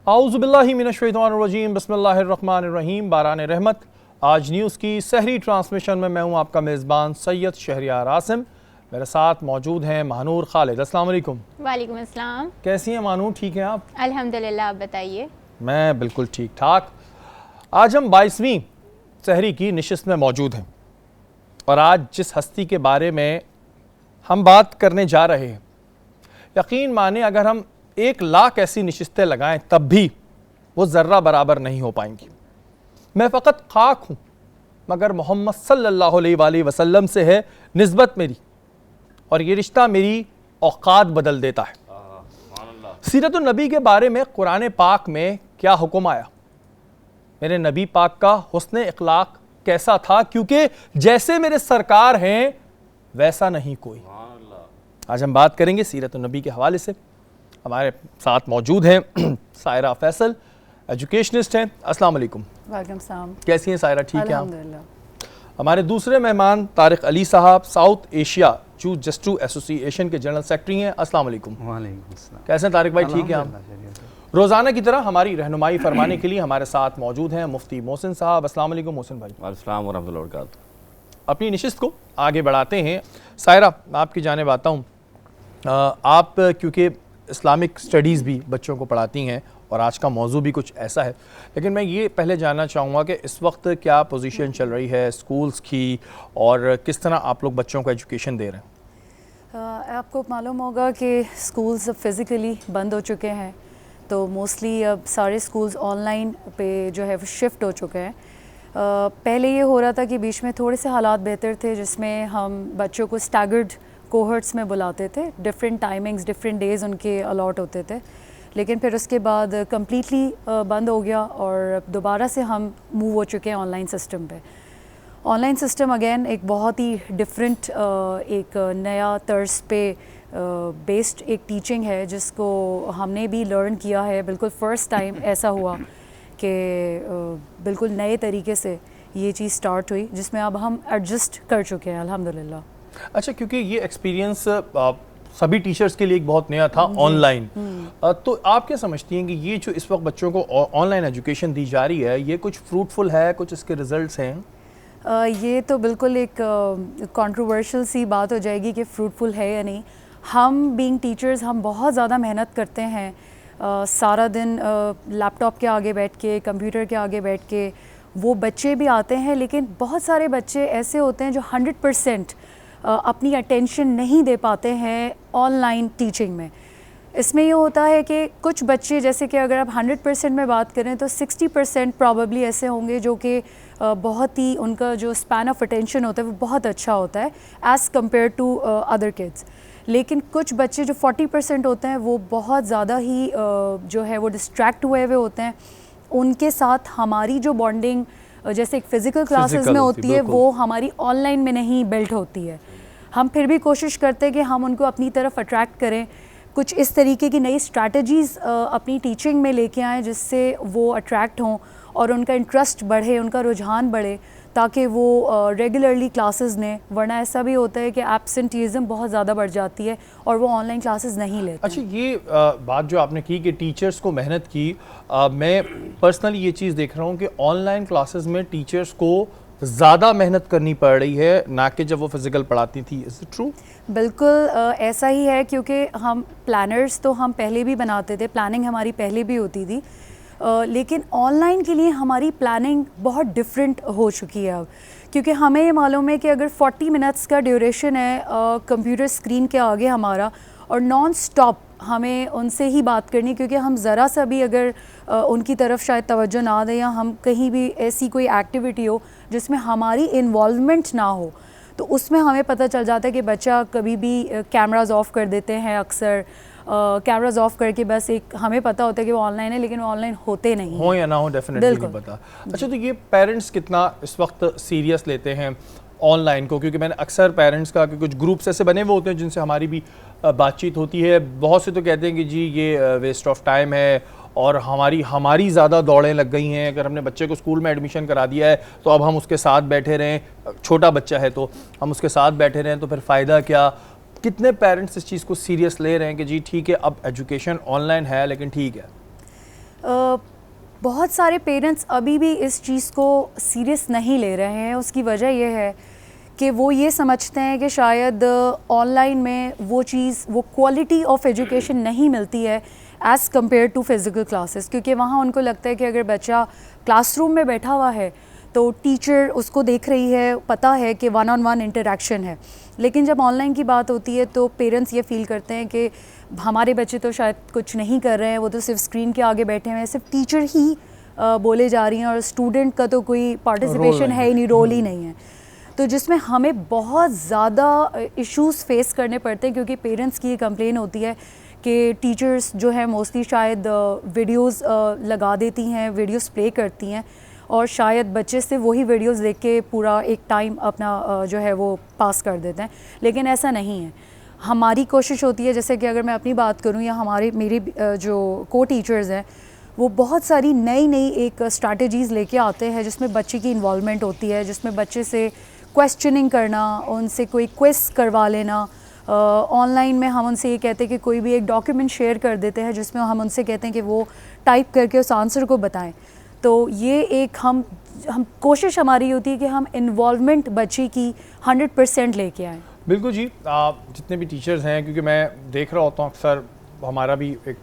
आऊज़ुबिल्लाहि मिनश्शैतानिर्रजीम बिस्मिल्लाहिर्रहमानिर्रहीम। बारान रहमत। आज न्यूज़ की सहरी ट्रांसमिशन में मैं हूँ आपका मेज़बान सैयद शहरियार आसिम। मेरे साथ मौजूद हैं महानूर खालिद। अस्सलाम वालेकुम। वालेकुम अस्सलाम। कैसी हैं महानूर, ठीक हैं आप? अल्हम्दुलिल्लाह, आप बताइए। मैं बिल्कुल ठीक ठाक। आज हम 22वीं सहरी की नशिस्त में मौजूद हैं और आज जिस हस्ती के बारे में हम बात करने जा रहे हैं, यकीन माने अगर हम 1,00,000 ऐसी नशिस्तें लगाएं तब भी वो ज़र्रा बराबर नहीं हो पाएंगी। मैं फ़कत खाक हूँ मगर मोहम्मद सल्लल्लाहु अलैहि वसल्लम से है निस्बत मेरी, और ये रिश्ता मेरी औकात बदल देता है। सीरतुन नबी के बारे में कुरान पाक में क्या हुक्म आया, मेरे नबी पाक का हुस्न इखलाक कैसा था, क्योंकि जैसे मेरे सरकार हैं वैसा नहीं कोई। आज हम बात करेंगे सीरतुन नबी के हवाले से। हमारे साथ मौजूद हैं सायरा फैसल, एजुकेशनिस्ट हैं। अस्सलाम वालेकुम। वालेकुम सलाम। कैसी हैं सायरा, ठीक हैं आप? अल्हम्दुलिल्लाह। हमारे दूसरे मेहमान तारिक अली साहब, साउथ एशिया जू जस्टू एसोसिएशन के जनरल सेक्रेटरी हैं। अस्सलाम वालेकुम। वालेकुम अस्सलाम। कैसे हैं तारिक भाई, ठीक हैं आप? रोज़ाना की तरह हमारी रहनुमाई फरमाने के लिए हमारे साथ मौजूद हैं मुफ्ती मोहसिन साहब। अस्सलाम वालेकुम मोहसिन भाई। अस्सलाम वरहमतुल्लाहि वबरकातुहू। अपनी नशिस्त को आगे बढ़ाते हैं। सायरा, आपकी जानिब आता हूँ। आप क्योंकि इस्लामिक स्टडीज़ भी बच्चों को पढ़ाती हैं और आज का मौजू भी कुछ ऐसा है, लेकिन मैं ये पहले जानना चाहूँगा कि इस वक्त क्या पोजीशन चल रही है स्कूल्स की और किस तरह आप लोग बच्चों को एजुकेशन दे रहे हैं? आपको मालूम होगा कि स्कूल्स अब फिज़िकली बंद हो चुके हैं, तो मोस्टली अब सारे स्कूल्स ऑनलाइन पे जो है वो शिफ्ट हो चुके हैं। पहले ये हो रहा था कि बीच में थोड़े से हालात बेहतर थे जिसमें हम बच्चों को स्टैगर्ड कोहर्ट्स में बुलाते थे, डिफरेंट टाइमिंग्स डिफरेंट डेज़ उनके अलॉट होते थे, लेकिन फिर उसके बाद कम्प्लीटली बंद हो गया और दोबारा से हम मूव हो चुके हैं ऑनलाइन सिस्टम पे। ऑनलाइन सिस्टम अगेन एक बहुत ही डिफरेंट एक नया तर्ज पे बेस्ड एक टीचिंग है जिसको हमने भी लर्न किया है। बिल्कुल फ़र्स्ट टाइम ऐसा हुआ कि बिल्कुल नए तरीके से ये चीज़ स्टार्ट हुई जिसमें अब हम एडजस्ट कर चुके हैं अल्हम्दुलिल्लाह। अच्छा, क्योंकि ये एक्सपीरियंस सभी टीचर्स के लिए एक बहुत नया था ऑनलाइन, तो आप क्या समझती हैं कि ये जो इस वक्त बच्चों को ऑनलाइन एजुकेशन दी जा रही है ये कुछ फ्रूटफुल है, कुछ इसके रिजल्ट्स हैं? ये तो बिल्कुल एक कंट्रोवर्शियल सी बात हो जाएगी कि फ्रूटफुल है या नहीं। हम बीइंग टीचर्स हम बहुत ज़्यादा मेहनत करते हैं, सारा दिन लैपटॉप के आगे बैठ के, कंप्यूटर के आगे बैठ के। वो बच्चे भी आते हैं, लेकिन बहुत सारे बच्चे ऐसे होते हैं जो 100% अपनी अटेंशन नहीं दे पाते हैं ऑनलाइन टीचिंग में। इसमें ये होता है कि कुछ बच्चे, जैसे कि अगर आप 100% में बात करें तो 60% प्रॉबेबली ऐसे होंगे जो कि बहुत ही उनका जो स्पैन ऑफ अटेंशन होता है वो बहुत अच्छा होता है as compare to other kids. लेकिन कुछ बच्चे जो 40% होते हैं वो बहुत ज़्यादा ही जो है वो डिस्ट्रैक्ट हुए हुए होते हैं। उनके साथ हमारी जो बॉन्डिंग जैसे एक फ़िज़िकल क्लासेस में होती है वो हमारी ऑनलाइन में नहीं बिल्ट होती है। हम फिर भी कोशिश करते हैं कि हम उनको अपनी तरफ अट्रैक्ट करें, कुछ इस तरीके की नई स्ट्रैटेजीज़ अपनी टीचिंग में लेके आएँ जिससे वो अट्रैक्ट हों और उनका इंटरेस्ट बढ़े, उनका रुझान बढ़े, ताकि वो रेगुलरली क्लासेस लें। वरना ऐसा भी होता है कि एब्सेंटीज़म बहुत ज़्यादा बढ़ जाती है और वो ऑनलाइन क्लासेस नहीं लेते। अच्छा, ये बात जो आपने की कि टीचर्स को मेहनत की, मैं पर्सनली ये चीज़ देख रहा हूँ कि ऑनलाइन क्लासेस में टीचर्स को ज़्यादा मेहनत करनी पड़ रही है ना कि जब वो फिज़िकल पढ़ाती थी। Is it true? बिल्कुल ऐसा ही है, क्योंकि हम प्लानर्स तो हम पहले भी बनाते थे, प्लानिंग हमारी पहले भी होती थी, लेकिन ऑनलाइन के लिए हमारी प्लानिंग बहुत डिफरेंट हो चुकी है अब। क्योंकि हमें ये मालूम है कि अगर 40 मिनट्स का ड्यूरेशन है कंप्यूटर स्क्रीन के आगे हमारा, और नॉन स्टॉप हमें उनसे ही बात करनी, क्योंकि हम ज़रा सा भी अगर उनकी तरफ शायद तवज्जो ना दें या हम कहीं भी ऐसी कोई एक्टिविटी हो जिसमें हमारी इन्वॉल्वमेंट ना हो, तो उसमें हमें पता चल जाता है कि बच्चा कभी भी कैमराज ऑफ़ कर देते हैं। अक्सर कैमराज ऑफ करके बस एक हमें पता होता है कि वो ऑनलाइन है, लेकिन वो ऑनलाइन होते नहीं हो या ना हो, डेफिनेटली नहीं पता। अच्छा, तो ये पेरेंट्स कितना इस वक्त सीरियस लेते हैं ऑनलाइन को? क्योंकि मैंने अक्सर पेरेंट्स का कि कुछ ग्रुप्स ऐसे बने हुए होते हैं जिनसे हमारी भी बातचीत होती है। बहुत से तो कहते हैं कि जी ये वेस्ट ऑफ टाइम है और हमारी ज़्यादा दौड़ें लग गई हैं। अगर हमने बच्चे को स्कूल में एडमिशन करा दिया है तो अब हम उसके साथ बैठे रहें, छोटा बच्चा है तो हम उसके साथ बैठे रहें तो फिर फ़ायदा क्या? कितने पेरेंट्स इस चीज़ को सीरियस ले रहे हैं कि जी ठीक है अब एजुकेशन ऑनलाइन है लेकिन ठीक है? बहुत सारे पेरेंट्स अभी भी इस चीज़ को सीरियस नहीं ले रहे हैं। उसकी वजह यह है कि वो ये समझते हैं कि शायद ऑनलाइन में वो चीज़, वो क्वालिटी ऑफ एजुकेशन नहीं मिलती है as compare to physical classes, क्योंकि वहाँ उनको लगता है कि अगर बच्चा क्लासरूम में बैठा हुआ है तो टीचर उसको देख रही है, पता है कि वन ऑन वन इंटरेक्शन है। लेकिन जब ऑनलाइन की बात होती है तो पेरेंट्स ये फील करते हैं कि हमारे बच्चे तो शायद कुछ नहीं कर रहे हैं, वो तो सिर्फ स्क्रीन के आगे बैठे हुए हैं, सिर्फ टीचर ही बोले जा रही हैं और स्टूडेंट का तो कोई पार्टिसिपेशन है ही नहीं, रोल ही नहीं है। तो जिसमें हमें बहुत ज़्यादा इश्यूज़ फेस करने पड़ते हैं, क्योंकि पेरेंट्स की ये कंप्लेन होती है कि टीचर्स जो है मोस्टली शायद वीडियोस लगा देती हैं, वीडियोस प्ले करती हैं और शायद बच्चे से वही वीडियोस देख के पूरा एक टाइम अपना जो है वो पास कर देते हैं। लेकिन ऐसा नहीं है। हमारी कोशिश होती है, जैसे कि अगर मैं अपनी बात करूं या मेरी जो को टीचर्स हैं, वो बहुत सारी नई एक स्ट्रैटेजीज़ लेके आते हैं जिसमें बच्चे की इन्वॉल्वमेंट होती है, जिसमें बच्चे से क्वेश्चनिंग करना, उनसे कोई क्विज़ करवा लेना। ऑनलाइन में हम उनसे ये कहते हैं कि कोई भी एक डॉक्यूमेंट शेयर कर देते हैं जिसमें हम उनसे कहते हैं कि वो टाइप करके उस आंसर को बताएं। तो ये एक हम कोशिश हमारी होती है कि हम इन्वॉल्वमेंट बच्चे की 100% लेके आएँ। बिल्कुल जी। जितने भी टीचर्स हैं, क्योंकि मैं देख रहा होता हूँ अक्सर, हमारा भी एक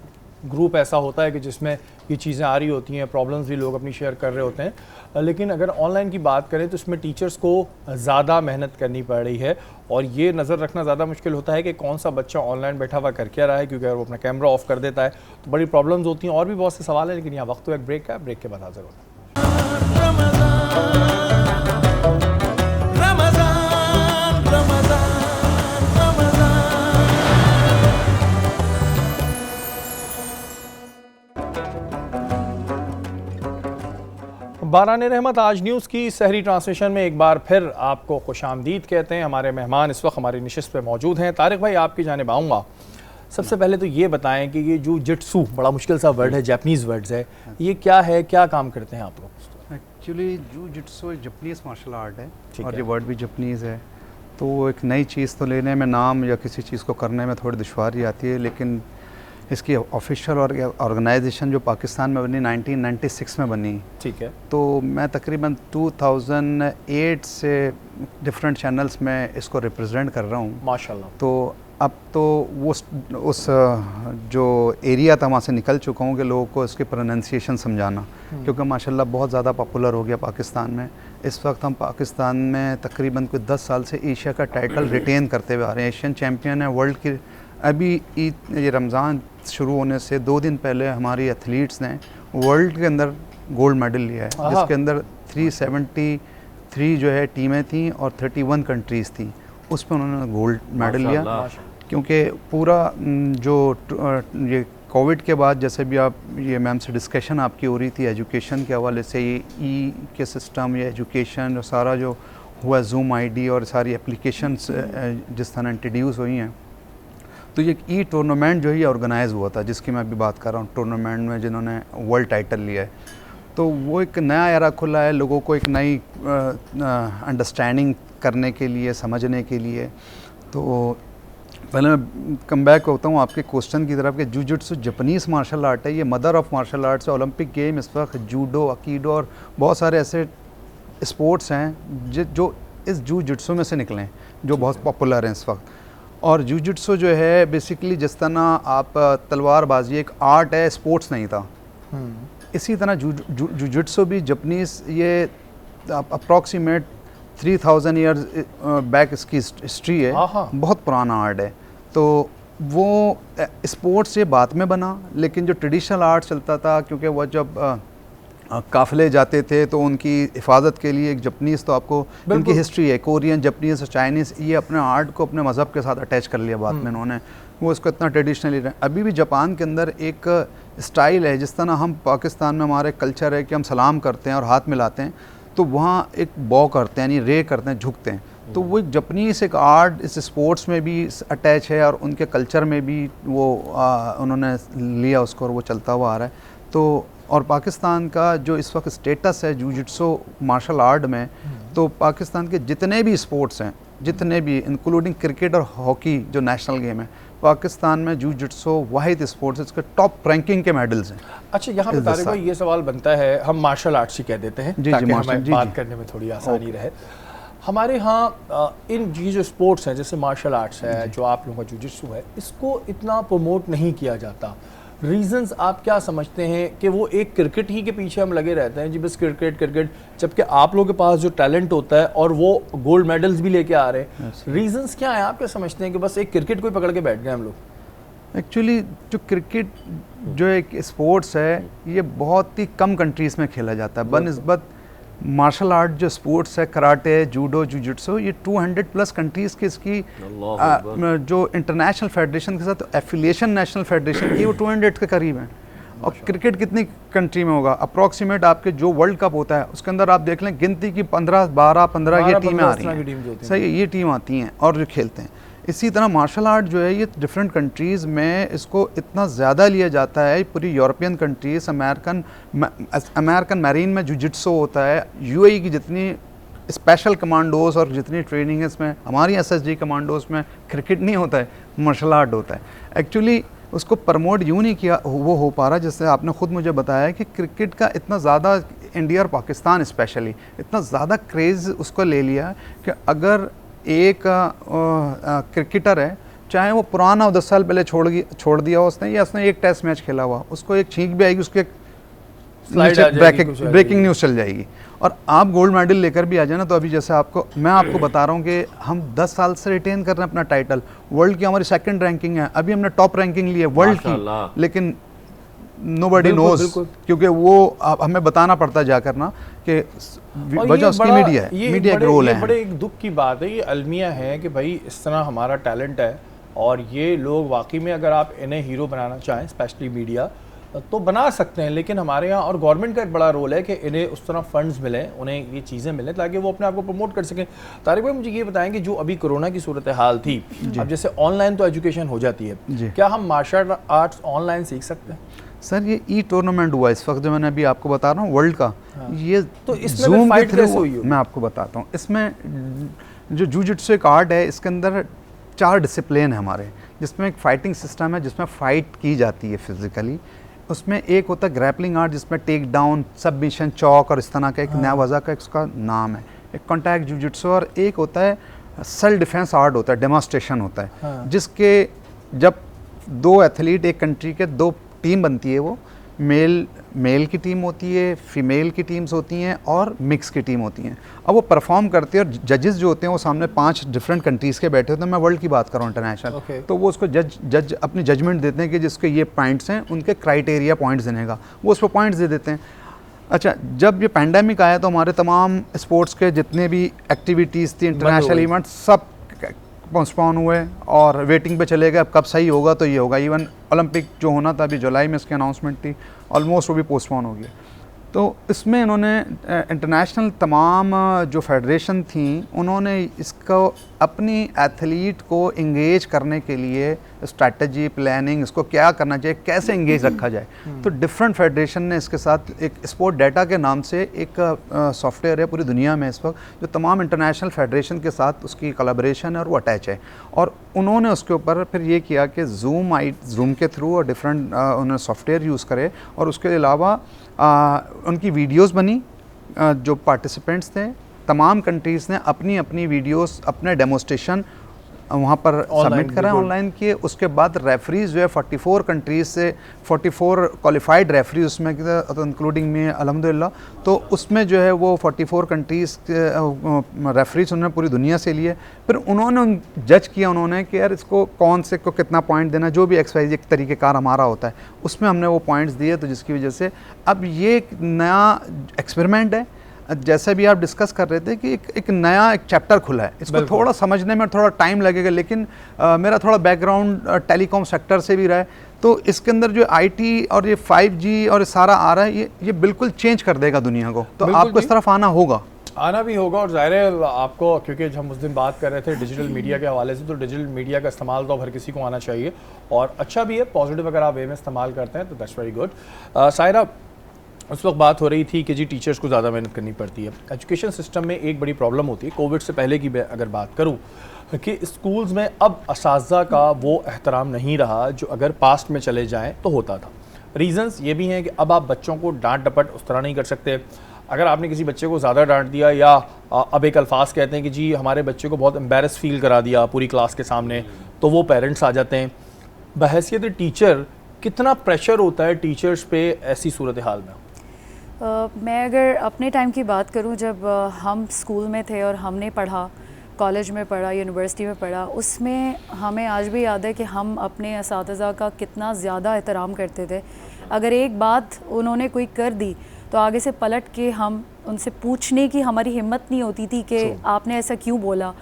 ग्रुप ऐसा होता है कि जिसमें ये चीज़ें आ रही होती हैं, प्रॉब्लम्स भी लोग अपनी शेयर कर रहे होते हैं। लेकिन अगर ऑनलाइन की बात करें तो इसमें टीचर्स को ज़्यादा मेहनत करनी पड़ रही है और ये नज़र रखना ज़्यादा मुश्किल होता है कि कौन सा बच्चा ऑनलाइन बैठा हुआ कर क्या रहा है, क्योंकि अगर वो अपना कैमरा ऑफ कर देता है तो बड़ी प्रॉब्लम्स होती हैं। और भी बहुत से सवाल हैं, लेकिन यहाँ वक्त तो एक ब्रेक का, ब्रेक के बाद हाजिर होता है। बारान रहमत आज न्यूज़ की सहरी ट्रांसलेशन में एक बार फिर आपको खुशामदीद कहते हैं। हमारे मेहमान इस वक्त हमारी नशिस्त पे मौजूद हैं। तारिक भाई, आपकी जानिब आऊँगा। सबसे पहले तो ये बताएं कि ये जूजित्सु, बड़ा मुश्किल सा वर्ड है, जापानीज़ वर्ड्स है, ये क्या है, क्या काम करते हैं आप लोग? एक्चुअली जूजित्सु जापानीज़ मार्शल आर्ट है और है। ये वर्ड भी जापानीज़ है, तो एक नई चीज़ तो लेने में, नाम या किसी चीज़ को करने में थोड़ी दुश्वारी आती है। लेकिन इसकी ऑफिशियल और ऑर्गेनाइजेशन जो पाकिस्तान में बनी 1996 में बनी, ठीक है, तो मैं तकरीबन 2008 से डिफरेंट चैनल्स में इसको रिप्रेजेंट कर रहा हूँ माशाल्लाह। तो अब तो वो उस जो एरिया था वहाँ से निकल चुका हूँ कि लोगों को इसकी प्रोनाउंसिएशन समझाना, क्योंकि माशाल्लाह बहुत ज़्यादा पॉपुलर हो गया पाकिस्तान में। इस वक्त हम पाकिस्तान में तकरीबन कोई 10 साल से एशिया का टाइटल रिटेन करते हुए आ रहे हैं। एशियन चैम्पियन है वर्ल्ड की। अभी ये रमज़ान शुरू होने से 2 दिन पहले हमारी एथलीट्स ने वर्ल्ड के अंदर गोल्ड मेडल लिया है, जिसके अंदर 373 जो है टीमें थी और 31 कंट्रीज़ थी, उसमें उन्होंने गोल्ड मेडल लिया। क्योंकि पूरा जो ये कोविड के बाद, जैसे भी आप ये मैम से डिस्कशन आपकी हो रही थी एजुकेशन के हवाले से, ये ई के सिस्टम, ये एजुकेशन सारा जो हुआ, जूम आईडी और सारी एप्लीकेशंस जिस तरह इंट्रोड्यूस हुई हैं, तो ये ई टूर्नामेंट जो है ऑर्गेनाइज हुआ था, जिसकी मैं अभी बात कर रहा हूँ, टूर्नामेंट में जिन्होंने वर्ल्ड टाइटल लिया है। तो वो एक नया एरा खुला है लोगों को एक नई अंडरस्टैंडिंग करने के लिए, समझने के लिए। तो पहले मैं कम बैक होता हूँ आपके क्वेश्चन की तरफ कि जूजित्सु जापानीज़ मार्शल आर्ट है, ये मदर ऑफ मार्शल आर्ट्स है। ओलंपिक गेम इस वक्त जूडो, अकीडो और बहुत सारे ऐसे स्पोर्ट्स हैं जो इस जूजित्सु में से निकले हैं, जो बहुत पॉपुलर हैं इस वक्त। और जूजित्सु जो है बेसिकली जिस तरह आप तलवारबाजी एक आर्ट है, स्पोर्ट्स नहीं था, इसी तरह जूजित्सु भी जापानीज़, ये अप्रॉक्सीमेट 3000 ईयर्स बैक इसकी हिस्ट्री है, बहुत पुराना आर्ट है। तो वो स्पोर्ट्स ये बाद में बना, लेकिन जो ट्रेडिशनल आर्ट चलता था, क्योंकि वो जब काफ़िले जाते थे तो उनकी हिफाजत के लिए एक जापानीज़, तो आपको उनकी हिस्ट्री है, कोरियन, जापानीज़ और चाइनीज़, ये अपने आर्ट को अपने मज़हब के साथ अटैच कर लिया बाद में उन्होंने, वो इसको इतना ट्रेडिशनली रहे। अभी भी जापान के अंदर एक स्टाइल है, जिस तरह हम पाकिस्तान में हमारे कल्चर है कि हम सलाम करते हैं और हाथ मिलाते हैं, तो वहाँ एक बॉ करते हैं, यानी रे करते हैं, झुकते हैं। तो वो एक जापानीज़ एक आर्ट इस स्पोर्ट्स में भी अटैच है और उनके कल्चर में भी वो उन्होंने लिया उसको और वो चलता हुआ आ रहा है। तो और पाकिस्तान का जो इस वक्त स्टेटस है जूजित्सु मार्शल आर्ट में, तो पाकिस्तान के जितने भी स्पोर्ट्स हैं, जितने भी इंक्लूडिंग क्रिकेट और हॉकी जो नेशनल गेम है, पाकिस्तान में जूजिट्सो वाहिद स्पोर्ट्स इसके टॉप रैंकिंग के मेडल्स हैं। अच्छा, यहाँ पे इस तारिक दस भाई ये सवाल बनता है, हम मार्शल आर्ट्स ही कह देते हैं जी, ताकि मार्शल, हमें जी, बात जी। करने में थोड़ी आसानी रहे। हमारे यहाँ इन ये जो स्पोर्ट्स हैं जैसे मार्शल आर्ट्स है, जो आप लोगों का जुजित्सु है, इसको इतना प्रमोट नहीं किया जाता। रीजंस आप क्या समझते हैं कि वो एक क्रिकेट ही के पीछे हम लगे रहते हैं जी, बस क्रिकेट क्रिकेट, जबकि आप लोगों के पास जो टैलेंट होता है और वो गोल्ड मेडल्स भी लेके आ रहे हैं, रीजंस क्या है? आप क्या समझते हैं कि बस एक क्रिकेट को ही पकड़ के बैठ गए हम लोग? एक्चुअली जो क्रिकेट जो एक स्पोर्ट्स है ये बहुत ही कम कंट्रीज़ में खेला जाता है बनस्बत मार्शल आर्ट जो स्पोर्ट्स है, कराटे, जूडो, जूजिट्सो, ये 200 प्लस कंट्रीज़ की इसकी जो इंटरनेशनल फेडरेशन के साथ एफिलिएशन नेशनल फेडरेशन की वो 200 के करीब है। और क्रिकेट कितनी कंट्री में होगा? अप्रॉक्सीमेट आपके जो वर्ल्ड कप होता है उसके अंदर आप देख लें गिनती की 15 ये टीमें आ रही हैं, सही ये टीम आती हैं और जो खेलते हैं। इसी तरह मार्शल आर्ट जो है ये डिफरेंट कंट्रीज़ में इसको इतना ज़्यादा लिया जाता है, पूरी यूरोपियन कंट्रीज़, अमेरिकन मैरीन में जुजिट्सो होता है, यूएई की जितनी स्पेशल कमांडोज़ और जितनी ट्रेनिंग है इसमें, हमारी एसएसजी कमांडोज़ में क्रिकेट नहीं होता है, मार्शल आर्ट होता है। एक्चुअली उसको प्रमोट यूँ नहीं किया वो हो पा रहा, जैसे आपने ख़ुद मुझे बताया कि क्रिकेट का इतना ज़्यादा इंडिया और पाकिस्तान स्पेशली इतना ज़्यादा क्रेज़ उसको ले लिया कि अगर एक क्रिकेटर है, चाहे वो पुराना 10 साल पहले छोड़ दिया उसने, या उसने एक टेस्ट मैच खेला हुआ, उसको एक छींक भी आएगी, उसके ब्रेकिंग न्यूज़ चल जाएगी। और आप गोल्ड मेडल लेकर भी आ जाए ना, तो अभी जैसे मैं आपको बता रहा हूँ कि हम 10 साल से रिटेन कर रहे हैं अपना टाइटल, वर्ल्ड की हमारी 2nd रैंकिंग है, अभी हमने टॉप रैंकिंग ली है वर्ल्ड की, लेकिन नोबडी नोज, क्योंकि वो हमें बताना पड़ता है जाकर ना कि वजह उसकी मीडिया है, मीडिया का रोल है। बड़े एक दुख की बात है, ये अलमिया है कि भाई इस तरह हमारा टैलेंट है और ये लोग वाकई में अगर आप इन्हें हीरो बनाना चाहें, स्पेशली मीडिया, तो बना सकते हैं, लेकिन हमारे यहाँ और गवर्नमेंट का एक बड़ा रोल है कि इन्हें उस तरह फंड्स मिलें, उन्हें ये चीज़ें मिलें ताकि वो अपने आप को प्रमोट कर सकें। तारिक भाई मुझे ये बताएं कि जो अभी कोरोना की सूरत हाल थी, अब जैसे ऑनलाइन तो एजुकेशन हो जाती है, क्या हम मार्शल आर्ट्स ऑनलाइन सीख सकते हैं? सर ये टूर्नामेंट हुआ इस वक्त जो मैंने अभी आपको बता रहा हूँ वर्ल्ड का, ये तो इसमें फाइट कैसे हुई? मैं आपको बताता हूँ। इसमें जो जूजिट्सो एक आर्ट है, इसके अंदर 4 डिसिप्लिन है हमारे, जिसमें एक फाइटिंग सिस्टम है जिसमें फ़ाइट की जाती है फिजिकली, उसमें एक होता है ग्रैपलिंग आर्ट जिसमें टेक डाउन, सबमिशन, चौक और इस तरह का एक नया वज़ा का उसका नाम है, एक कॉन्टैक्ट जूजिट्सो, और एक होता है सेल्फ डिफेंस आर्ट होता है, डेमोन्स्ट्रेशन होता है, जिसके जब 2 एथलीट एक कंट्री के 2 टीम बनती है, वो मेल की टीम होती है, फीमेल की टीम्स होती हैं और मिक्स की टीम होती हैं। अब वो परफॉर्म करते हैं और जजेस जो होते हैं वो सामने 5 डिफरेंट कंट्रीज़ के बैठे होते हैं, मैं वर्ल्ड की बात कर रहा हूँ इंटरनेशनल, तो वो उसको जज अपनी जजमेंट देते हैं कि जिसके ये पॉइंट्स हैं, उनके क्राइटेरिया पॉइंट्स देने का, वो उस पर पॉइंट्स दे देते हैं। अच्छा, जब ये पैंडेमिक आया तो हमारे तमाम स्पोर्ट्स के जितने भी एक्टिविटीज़ थी, इंटरनेशनल इवेंट्स, सब पोस्टपोन हुए और वेटिंग पे चले गए, अब कब सही होगा तो ये होगा। इवन ओलंपिक जो होना था अभी जुलाई में इसकी अनाउंसमेंट थी, ऑलमोस्ट वो भी पोस्टपोन हो गया। तो इसमें इन्होंने इंटरनेशनल तमाम जो फेडरेशन थी उन्होंने इसको अपनी एथलीट को इंगेज करने के लिए स्ट्रैटेजी प्लानिंग, इसको क्या करना चाहिए, कैसे इंगेज रखा जाए, तो डिफरेंट फेडरेशन ने इसके साथ एक स्पोर्ट डाटा के नाम से एक सॉफ्टवेयर है पूरी दुनिया में इस वक्त, जो तमाम इंटरनेशनल फेडरेशन के साथ उसकी कोलैबोरेशन है और वो अटैच है। और उन्होंने उसके ऊपर फिर ये किया कि जूम के थ्रू और डिफरेंट उन्होंने सॉफ्टवेयर यूज़ करे, और उसके अलावा उनकी वीडियोस बनी, जो पार्टिसिपेंट्स थे तमाम कंट्रीज़ ने अपनी अपनी वीडियोस, अपने डेमोस्ट्रेशन वहाँ पर सबमिट करा, ऑनलाइन किए। उसके बाद रेफरीज जो है 44 कंट्रीज़ से 44 क्वालिफाइड रेफरीज उसमें इंक्लूडिंग में अल्हम्दुलिल्लाह, तो उसमें जो है वो 44 कंट्रीज़ के रेफरीज उन्होंने पूरी दुनिया से लिए। फिर उन्होंने जज किया उन्होंने कि यार इसको कौन से को कितना पॉइंट देना, जो भी XYZ एक तरीक़ेकार हमारा होता है उसमें हमने वो पॉइंट्स दिए, तो जिसकी वजह से अब ये एक नया एक्सपेरिमेंट है। जैसे भी आप डिस्कस कर रहे थे कि एक नया एक चैप्टर खुला है, इसको थोड़ा समझने में थोड़ा टाइम लगेगा, लेकिन मेरा थोड़ा बैकग्राउंड टेलीकॉम सेक्टर से भी रहा है, तो इसके अंदर जो IT और ये 5G और सारा आ रहा है, ये बिल्कुल चेंज कर देगा दुनिया को, तो आपको इस तरफ आना होगा, आना भी होगा। और ज़ाहिर है आपको, क्योंकि हम उस दिन बात कर रहे थे डिजिटल मीडिया के हवाले से, तो डिजिटल मीडिया का इस्तेमाल तो हर किसी को आना चाहिए और अच्छा भी है, पॉजिटिव अगर आप वे में इस्तेमाल करते हैं तो दैट्स वेरी गुड। सायरा, उस वक्त बात हो रही थी कि जी टीचर्स को ज़्यादा मेहनत करनी पड़ती है। एजुकेशन सिस्टम में एक बड़ी प्रॉब्लम होती है, कोविड से पहले की अगर बात करूँ, कि स्कूल्स में अब असातिज़ा का वो एहतराम नहीं रहा जो अगर पास्ट में चले जाएं तो होता था। रीज़न्स ये भी हैं कि अब आप बच्चों को डांट डपट उस तरह नहीं कर सकते। अगर आपने किसी बच्चे को ज़्यादा डांट दिया या अब एक अल्फाज कहते हैं कि जी हमारे बच्चे को बहुत एम्बेरस फील करा दिया पूरी क्लास के सामने, तो वो पेरेंट्स आ जाते हैं। बहैसियत टीचर कितना प्रेशर होता है टीचर्स पे ऐसी सूरत हाल में? मैं अगर अपने टाइम की बात करूं, जब हम स्कूल में थे और हमने पढ़ा, कॉलेज में पढ़ा, यूनिवर्सिटी में पढ़ा, उसमें हमें आज भी याद है कि हम अपने असातिज़ा का कितना ज़्यादा एहतराम करते थे। अगर एक बात उन्होंने कोई कर दी तो आगे से पलट के हम उनसे पूछने की हमारी हिम्मत नहीं होती थी कि आपने ऐसा क्यों बोला।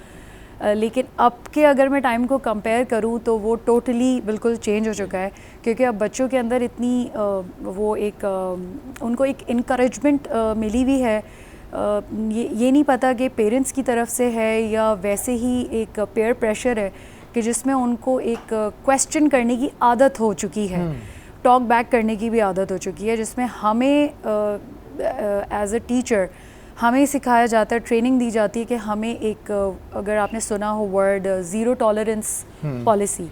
लेकिन अब के अगर मैं टाइम को कंपेयर करूं तो वो टोटली बिल्कुल चेंज हो चुका है, क्योंकि अब बच्चों के अंदर इतनी वो एक उनको एक इनकरेजमेंट मिली हुई है। ये नहीं पता कि पेरेंट्स की तरफ से है या वैसे ही एक पेयर प्रेशर है कि जिसमें उनको एक क्वेश्चन करने की आदत हो चुकी है, टॉक बैक करने की भी आदत हो चुकी है, जिसमें हमें एज अ टीचर हमें सिखाया जाता है, ट्रेनिंग दी जाती है कि हमें एक, अगर आपने सुना हो वर्ड ज़ीरो टॉलरेंस पॉलिसी,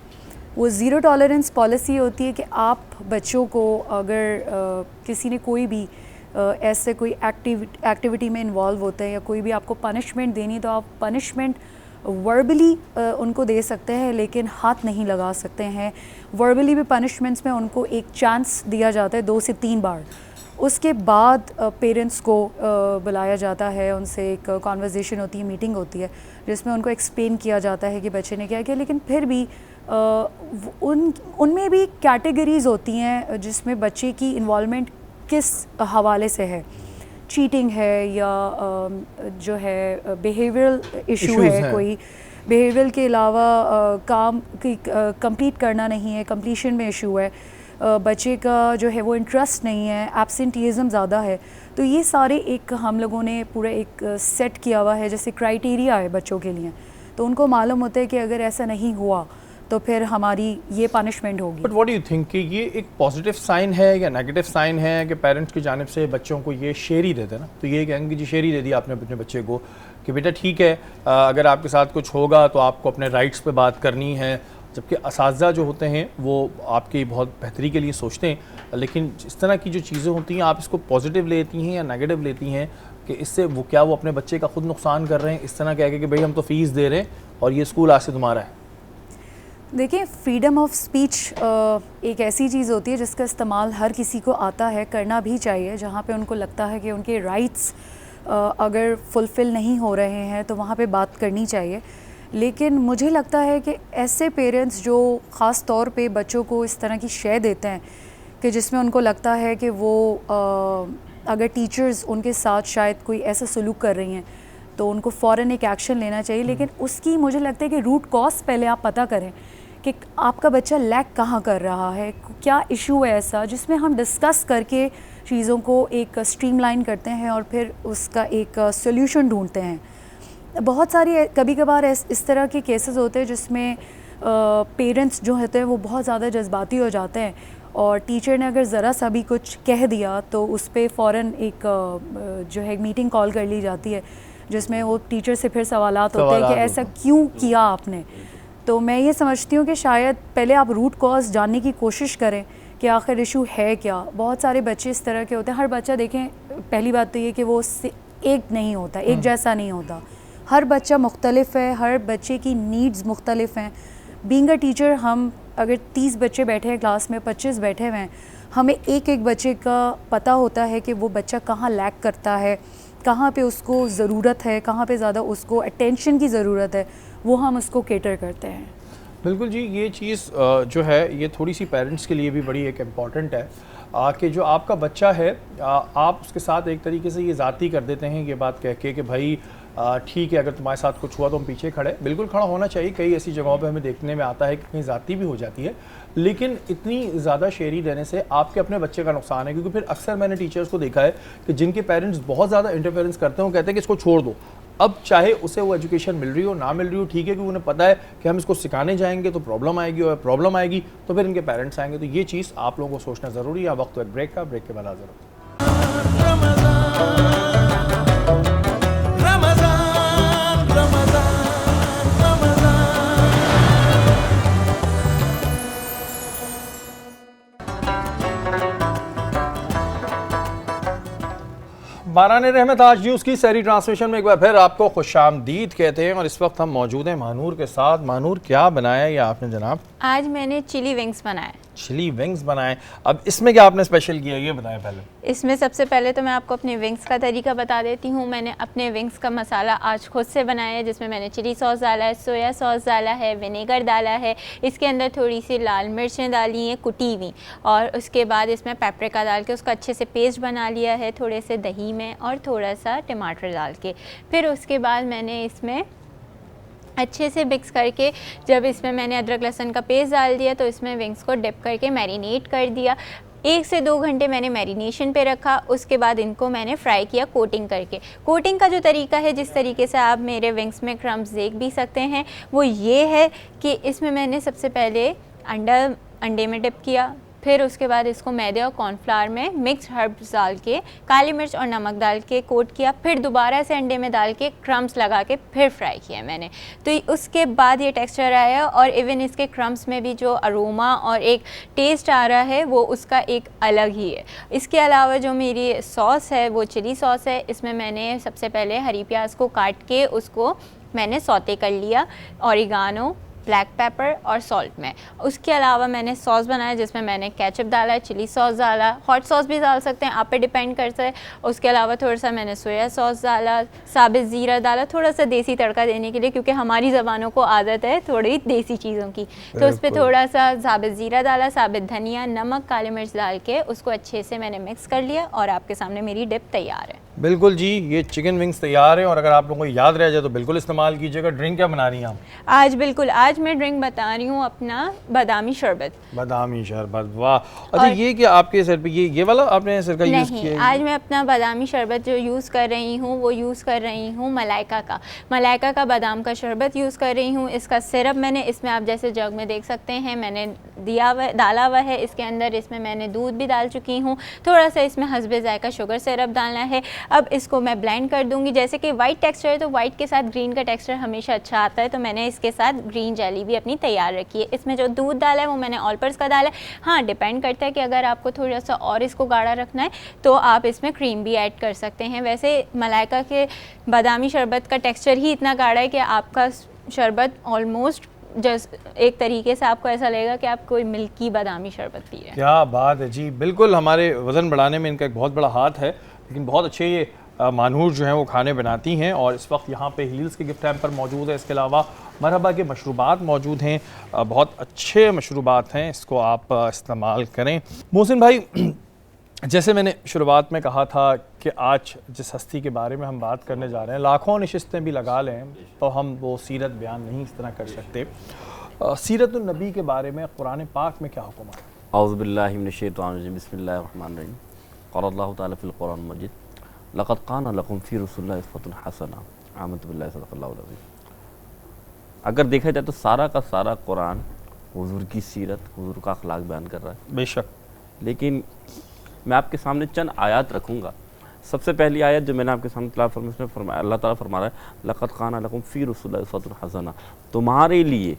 वो ज़ीरो टॉलरेंस पॉलिसी होती है कि आप बच्चों को अगर किसी ने कोई भी ऐसे कोई एक्टिविटी में इन्वॉल्व होते हैं या कोई भी आपको पनिशमेंट देनी, तो आप पनिशमेंट वर्बली उनको दे सकते हैं लेकिन हाथ नहीं लगा सकते हैं। वर्बली भी पनिशमेंट्स में उनको एक चांस दिया जाता है 2 से 3 बार। उसके बाद पेरेंट्स को बुलाया जाता है, उनसे एक कॉन्वर्जेसन होती है, मीटिंग होती है, जिसमें उनको एक्सप्लेन किया जाता है कि बच्चे ने क्या किया। लेकिन फिर भी उनमें भी कैटेगरीज़ होती हैं जिसमें बच्चे की इन्वॉल्वमेंट किस हवाले से है, चीटिंग है या जो है बिहेवियरल इशू है, कोई बिहेवियर के अलावा काम की कंप्लीट करना नहीं है, कंप्लीशन में इशू है, बच्चे का जो है वो इंटरेस्ट नहीं है, एब्सेंटीज़म ज़्यादा है। तो ये सारे एक हम लोगों ने पूरा एक सेट किया हुआ है, जैसे क्राइटेरिया है बच्चों के लिए, तो उनको मालूम होता है कि अगर ऐसा नहीं हुआ तो फिर हमारी ये पनिशमेंट होगी। But what do you think कि ये एक पॉजिटिव साइन है या नेगेटिव साइन है कि पेरेंट्स की जानिब से बच्चों को ये शेयरी देते हैं ना, तो ये कहेंगे जी शेयरी दे दी आपने अपने बच्चे को कि बेटा ठीक है, अगर आपके साथ कुछ होगा तो आपको अपने राइट्स पे बात करनी है, जबकि असातिज़ा जो होते हैं वो आपकी बहुत बेहतरी के लिए सोचते हैं, लेकिन इस तरह की जो चीज़ें होती हैं आप इसको पॉजिटिव लेती हैं या नेगेटिव लेती हैं कि इससे वो क्या वो अपने बच्चे का खुद नुकसान कर रहे हैं, इस तरह कह के कि भाई हम तो फ़ीस दे रहे हैं और ये स्कूल आज से तुम्हारा है? देखिए, फ्रीडम ऑफ स्पीच एक ऐसी चीज़ होती है जिसका इस्तेमाल हर किसी को आता है, करना भी चाहिए। जहाँ पे उनको लगता है कि उनके राइट्स अगर फुलफ़िल नहीं हो रहे हैं तो वहाँ पे बात करनी चाहिए। लेकिन मुझे लगता है कि ऐसे पेरेंट्स जो ख़ास तौर पे बच्चों को इस तरह की शय देते हैं कि जिसमें उनको लगता है कि वो अगर टीचर्स उनके साथ शायद कोई ऐसा सलूक कर रही हैं तो उनको फ़ौरन एक एक्शन लेना चाहिए। लेकिन उसकी मुझे लगता है कि रूट कॉज पहले आप पता करें कि आपका बच्चा लैक कहाँ कर रहा है, क्या इशू है ऐसा, जिसमें हम डिस्कस करके चीज़ों को एक स्ट्रीमलाइन करते हैं और फिर उसका एक सॉल्यूशन ढूंढते हैं। बहुत सारी कभी कभार इस तरह के केसेस होते हैं जिसमें पेरेंट्स जो होते हैं वो बहुत ज़्यादा जज्बाती हो जाते हैं और टीचर ने अगर ज़रा सा भी कुछ कह दिया तो उस पर फ़ौरन एक जो है मीटिंग कॉल कर ली जाती है, जिसमें वो टीचर से फिर सवालात होते हैं कि ऐसा क्यों किया आपने। तो मैं ये समझती हूँ कि शायद पहले आप रूट कॉज जानने की कोशिश करें कि आखिर इशू है क्या। बहुत सारे बच्चे इस तरह के होते हैं, हर बच्चा देखें, पहली बात तो ये कि वो एक नहीं होता, एक जैसा नहीं होता, हर बच्चा मुख्तलिफ है, हर बच्चे की नीड्स मुख्तलिफ हैं। बीइंग अ टीचर हम अगर 30 बच्चे बैठे हैं क्लास में, 25 बैठे हुए हैं, हमें एक एक बच्चे का पता होता है कि वो बच्चा कहाँ लैक करता है, कहाँ पे उसको ज़रूरत है, कहाँ पे ज़्यादा उसको अटेंशन की ज़रूरत है, वो हम उसको केटर करते हैं। बिल्कुल जी, ये चीज़ जो है ये थोड़ी सी पेरेंट्स के लिए भी बड़ी एक इम्पॉर्टेंट है कि जो आपका बच्चा है आप उसके साथ एक तरीके से ये ज़ाती कर देते हैं ये बात कह के कि भाई ठीक है अगर तुम्हारे साथ कुछ हुआ तो हम पीछे खड़े। बिल्कुल खड़ा होना चाहिए, कई ऐसी जगहों पे हमें देखने में आता है कि कहीं ज़ाती भी हो जाती है, लेकिन इतनी ज़्यादा शेयरी देने से आपके अपने बच्चे का नुकसान है। क्योंकि फिर अक्सर मैंने टीचर्स को देखा है कि जिनके पेरेंट्स बहुत ज़्यादा इंटरफेरेंस करते हैं, वो कहते हैं कि इसको छोड़ दो। अब चाहे उसे वो एजुकेशन मिल रही हो ना मिल रही हो, ठीक है, क्योंकि उन्हें पता है कि हम इसको सिखाने जाएंगे तो प्रॉब्लम आएगी और प्रॉब्लम आएगी तो फिर इनके पेरेंट्स आएंगे। तो ये चीज़ आप लोगों को सोचना ज़रूरी है। वक्त ब्रेक का, ब्रेक के बाद हाज़िर होते हैं। बारान रहमत आज न्यूज़ की सहरी ट्रांसमिशन में एक बार फिर आपको खुशामदीद कहते हैं और इस वक्त हम मौजूद हैं महानूर के साथ। महानूर, क्या बनाया ये आपने जनाब? आज मैंने चिली विंग्स बनाए। चिली विंग्स बनाए। अब इसमें क्या आपने स्पेशल किया ये बताएं पहले। इसमें सबसे पहले तो मैं आपको अपने विंग्स का तरीका बता देती हूँ। मैंने अपने विंग्स का मसाला आज खुद से बनाया है, जिसमें मैंने चिली सॉस डाला है, सोया सॉस डाला है, विनेगर डाला है, इसके अंदर थोड़ी सी लाल मिर्चें डाली हैं कुटी हुई, और उसके बाद इसमें पेपरिका डाल के उसका अच्छे से पेस्ट बना लिया है, थोड़े से दही में और थोड़ा सा टमाटर डाल के। फिर उसके बाद मैंने इसमें अच्छे से मिक्स करके, जब इसमें मैंने अदरक लहसुन का पेस्ट डाल दिया तो इसमें विंग्स को डिप करके मैरिनेट कर दिया। 1 से 2 घंटे मैंने मैरिनेशन पे रखा। उसके बाद इनको मैंने फ्राई किया कोटिंग करके। कोटिंग का जो तरीका है, जिस तरीके से आप मेरे विंग्स में क्रम्स देख भी सकते हैं, वो ये है कि इसमें मैंने सबसे पहले अंडे में डिप किया, फिर उसके बाद इसको मैदे और कॉर्नफ्लावर में मिक्स हर्ब्स डाल के, काली मिर्च और नमक डाल के कोट किया, फिर दोबारा से अंडे में डाल के क्रम्स लगा के फिर फ्राई किया मैंने। तो उसके बाद ये टेक्सचर आया, और इवन इसके क्रम्स में भी जो अरोमा और एक टेस्ट आ रहा है वो उसका एक अलग ही है। इसके अलावा जो मेरी सॉस है वो चिली सॉस है। इसमें मैंने सबसे पहले हरी प्याज को काट के उसको मैंने सौते कर लिया, ऑरिगानो, ब्लैक पेपर और सॉल्ट में। उसके अलावा मैंने सॉस बनाया, जिसमें मैंने केचप डाला, चिली सॉस डाला, हॉट सॉस भी डाल सकते हैं, आप पे डिपेंड करता है। उसके अलावा थोड़ा सा मैंने सोया सॉस डाला, साबित ज़ीरा डाला, थोड़ा सा देसी तड़का देने के लिए, क्योंकि हमारी ज़बानों को आदत है थोड़ी देसी चीज़ों की, तो उस पर थोड़ा सा साबित ज़ीरा डाला, साबित धनिया, नमक, काली मिर्च डाल के उसको अच्छे से मैंने मिक्स कर लिया, और आपके सामने मेरी डिप तैयार है। बिल्कुल जी, ये चिकन विंग्स तैयार है, और अगर आप लोगों को याद रह जाए तो बिल्कुल इस्तेमाल कीजिएगा। ड्रिंक क्या बना रही हैं आप? आज मैं ड्रिंक बता रही हूँ अपना बादामी शरबत। बादामी शरबत, वाह। अच्छा, ये क्या आपके सिर पे ये वाला आपने सिर का यूज़ किया है? आज मैं अपना बादामी शरबत जो यूज़ कर रही हूँ वो यूज़ कर रही हूँ मलाइका का बादाम का शरबत यूज़ कर रही हूँ। इसका सिरप मैंने इसमें, आप जैसे जग में देख सकते हैं, मैंने डाला हुआ है इसके अंदर। इसमें मैंने दूध भी डाल चुकी हूँ, थोड़ा सा इसमें हस्बे जायका शुगर सिरप डालना है। अब इसको मैं ब्लेंड कर दूंगी। जैसे कि वाइट टेक्सचर है तो वाइट के साथ ग्रीन का टेक्सचर हमेशा अच्छा आता है, तो मैंने इसके साथ ग्रीन जेली भी अपनी तैयार रखी है। इसमें जो दूध डाला है वो मैंने ऑल पर्स का डाला है। हाँ, डिपेंड करता है कि अगर आपको थोड़ा सा और इसको गाढ़ा रखना है तो आप इसमें क्रीम भी ऐड कर सकते हैं। वैसे मलाइका के बादामी शरबत का टेक्सचर ही इतना गाढ़ा है कि आपका शरबत ऑलमोस्ट एक तरीके से आपको ऐसा लगेगा कि आप कोई मिल्की बादामी शरबत पी रहे हैं। क्या बात है जी, बिल्कुल हमारे वज़न बढ़ाने में इनका एक बहुत बड़ा हाथ है। लेकिन बहुत अच्छे ये मानूर जो हैं वो खाने बनाती हैं, और इस वक्त यहाँ पे हील्स के गिफ्ट हैम्पर मौजूद है। इसके अलावा मरहबा के मशरूबात मौजूद हैं, बहुत अच्छे मशरूबात हैं, इसको आप इस्तेमाल करें। मोहसिन भाई, जैसे मैंने शुरुआत में कहा था कि आज जिस हस्ती के बारे में हम बात करने जा रहे हैं, लाखों नशिस्तें भी लगा लें तो हम वो सीरत बयान नहीं इस तरह कर सकते। सीरत नबी के बारे में कुरान पाक में क्या हुक्म है? औज़ु बिल्लाहि मिनश शैतानिर रजीम, बिस्मिल्लाहिर रहमानिर रहीम। क़ाल अल्लाहु तआला फ़िल क़ुरानिल मजीद, लक़द काना लकुम फ़ी रसूलिल्लाहि उस्वतुन हसना। आमनतु बिल्लाहि सदक़ल्लाहुल अज़ीम। अगर देखा जाए तो सारा का सारा कुरान हुज़ूर की सीरत, हुज़ूर का अखलाक बयान कर रहा है। बेशक, लेकिन मैं आपके सामने चंद आयत रखूँगा। सबसे पहली आयत जो मैंने आपके सामने फरमाया, अल्लाह ताला फरमा रहा है, लक़द काना लकुम फ़ी रसूलिल्लाहि उस्वतुन हसना। तुम्हारे लिए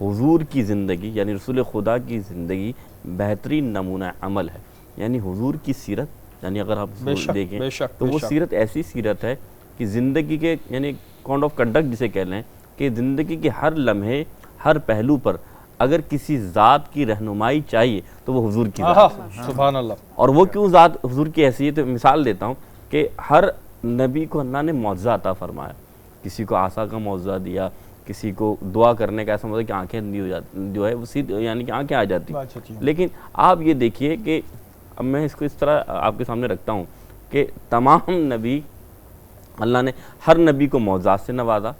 हुज़ूर की ज़िंदगी, यानी रसूल खुदा की ज़िंदगी बेहतरीन नमूना अमल है। यानी हुज़ूर की सीरत, यानी अगर आप देखें तो वो सीरत ऐसी सीरत है कि ज़िंदगी के, यानी कोड ऑफ कंडक्ट जिसे कह लें, कि ज़िंदगी के हर लम्हे, हर पहलू पर अगर किसी ज़ात की रहनुमाई चाहिए तो वो हुज़ूर की ज़ात है। सुभान अल्लाह। और वो क्यों ज़ात हुज़ूर की ऐसी है, तो मिसाल देता हूँ कि हर नबी को अल्लाह ने मौज़ा अता फरमाया। किसी को आसा का मौज़ा दिया, किसी को दुआ करने का ऐसा मतलब कि आंखें अंधी हो जाती, जो है वो सीधी, यानी कि आंखें आ जाती। लेकिन आप ये देखिए कि अब मैं इसको इस तरह आपके सामने रखता हूँ कि तमाम नबी, अल्लाह ने हर नबी को मौज़ात से नवाजा,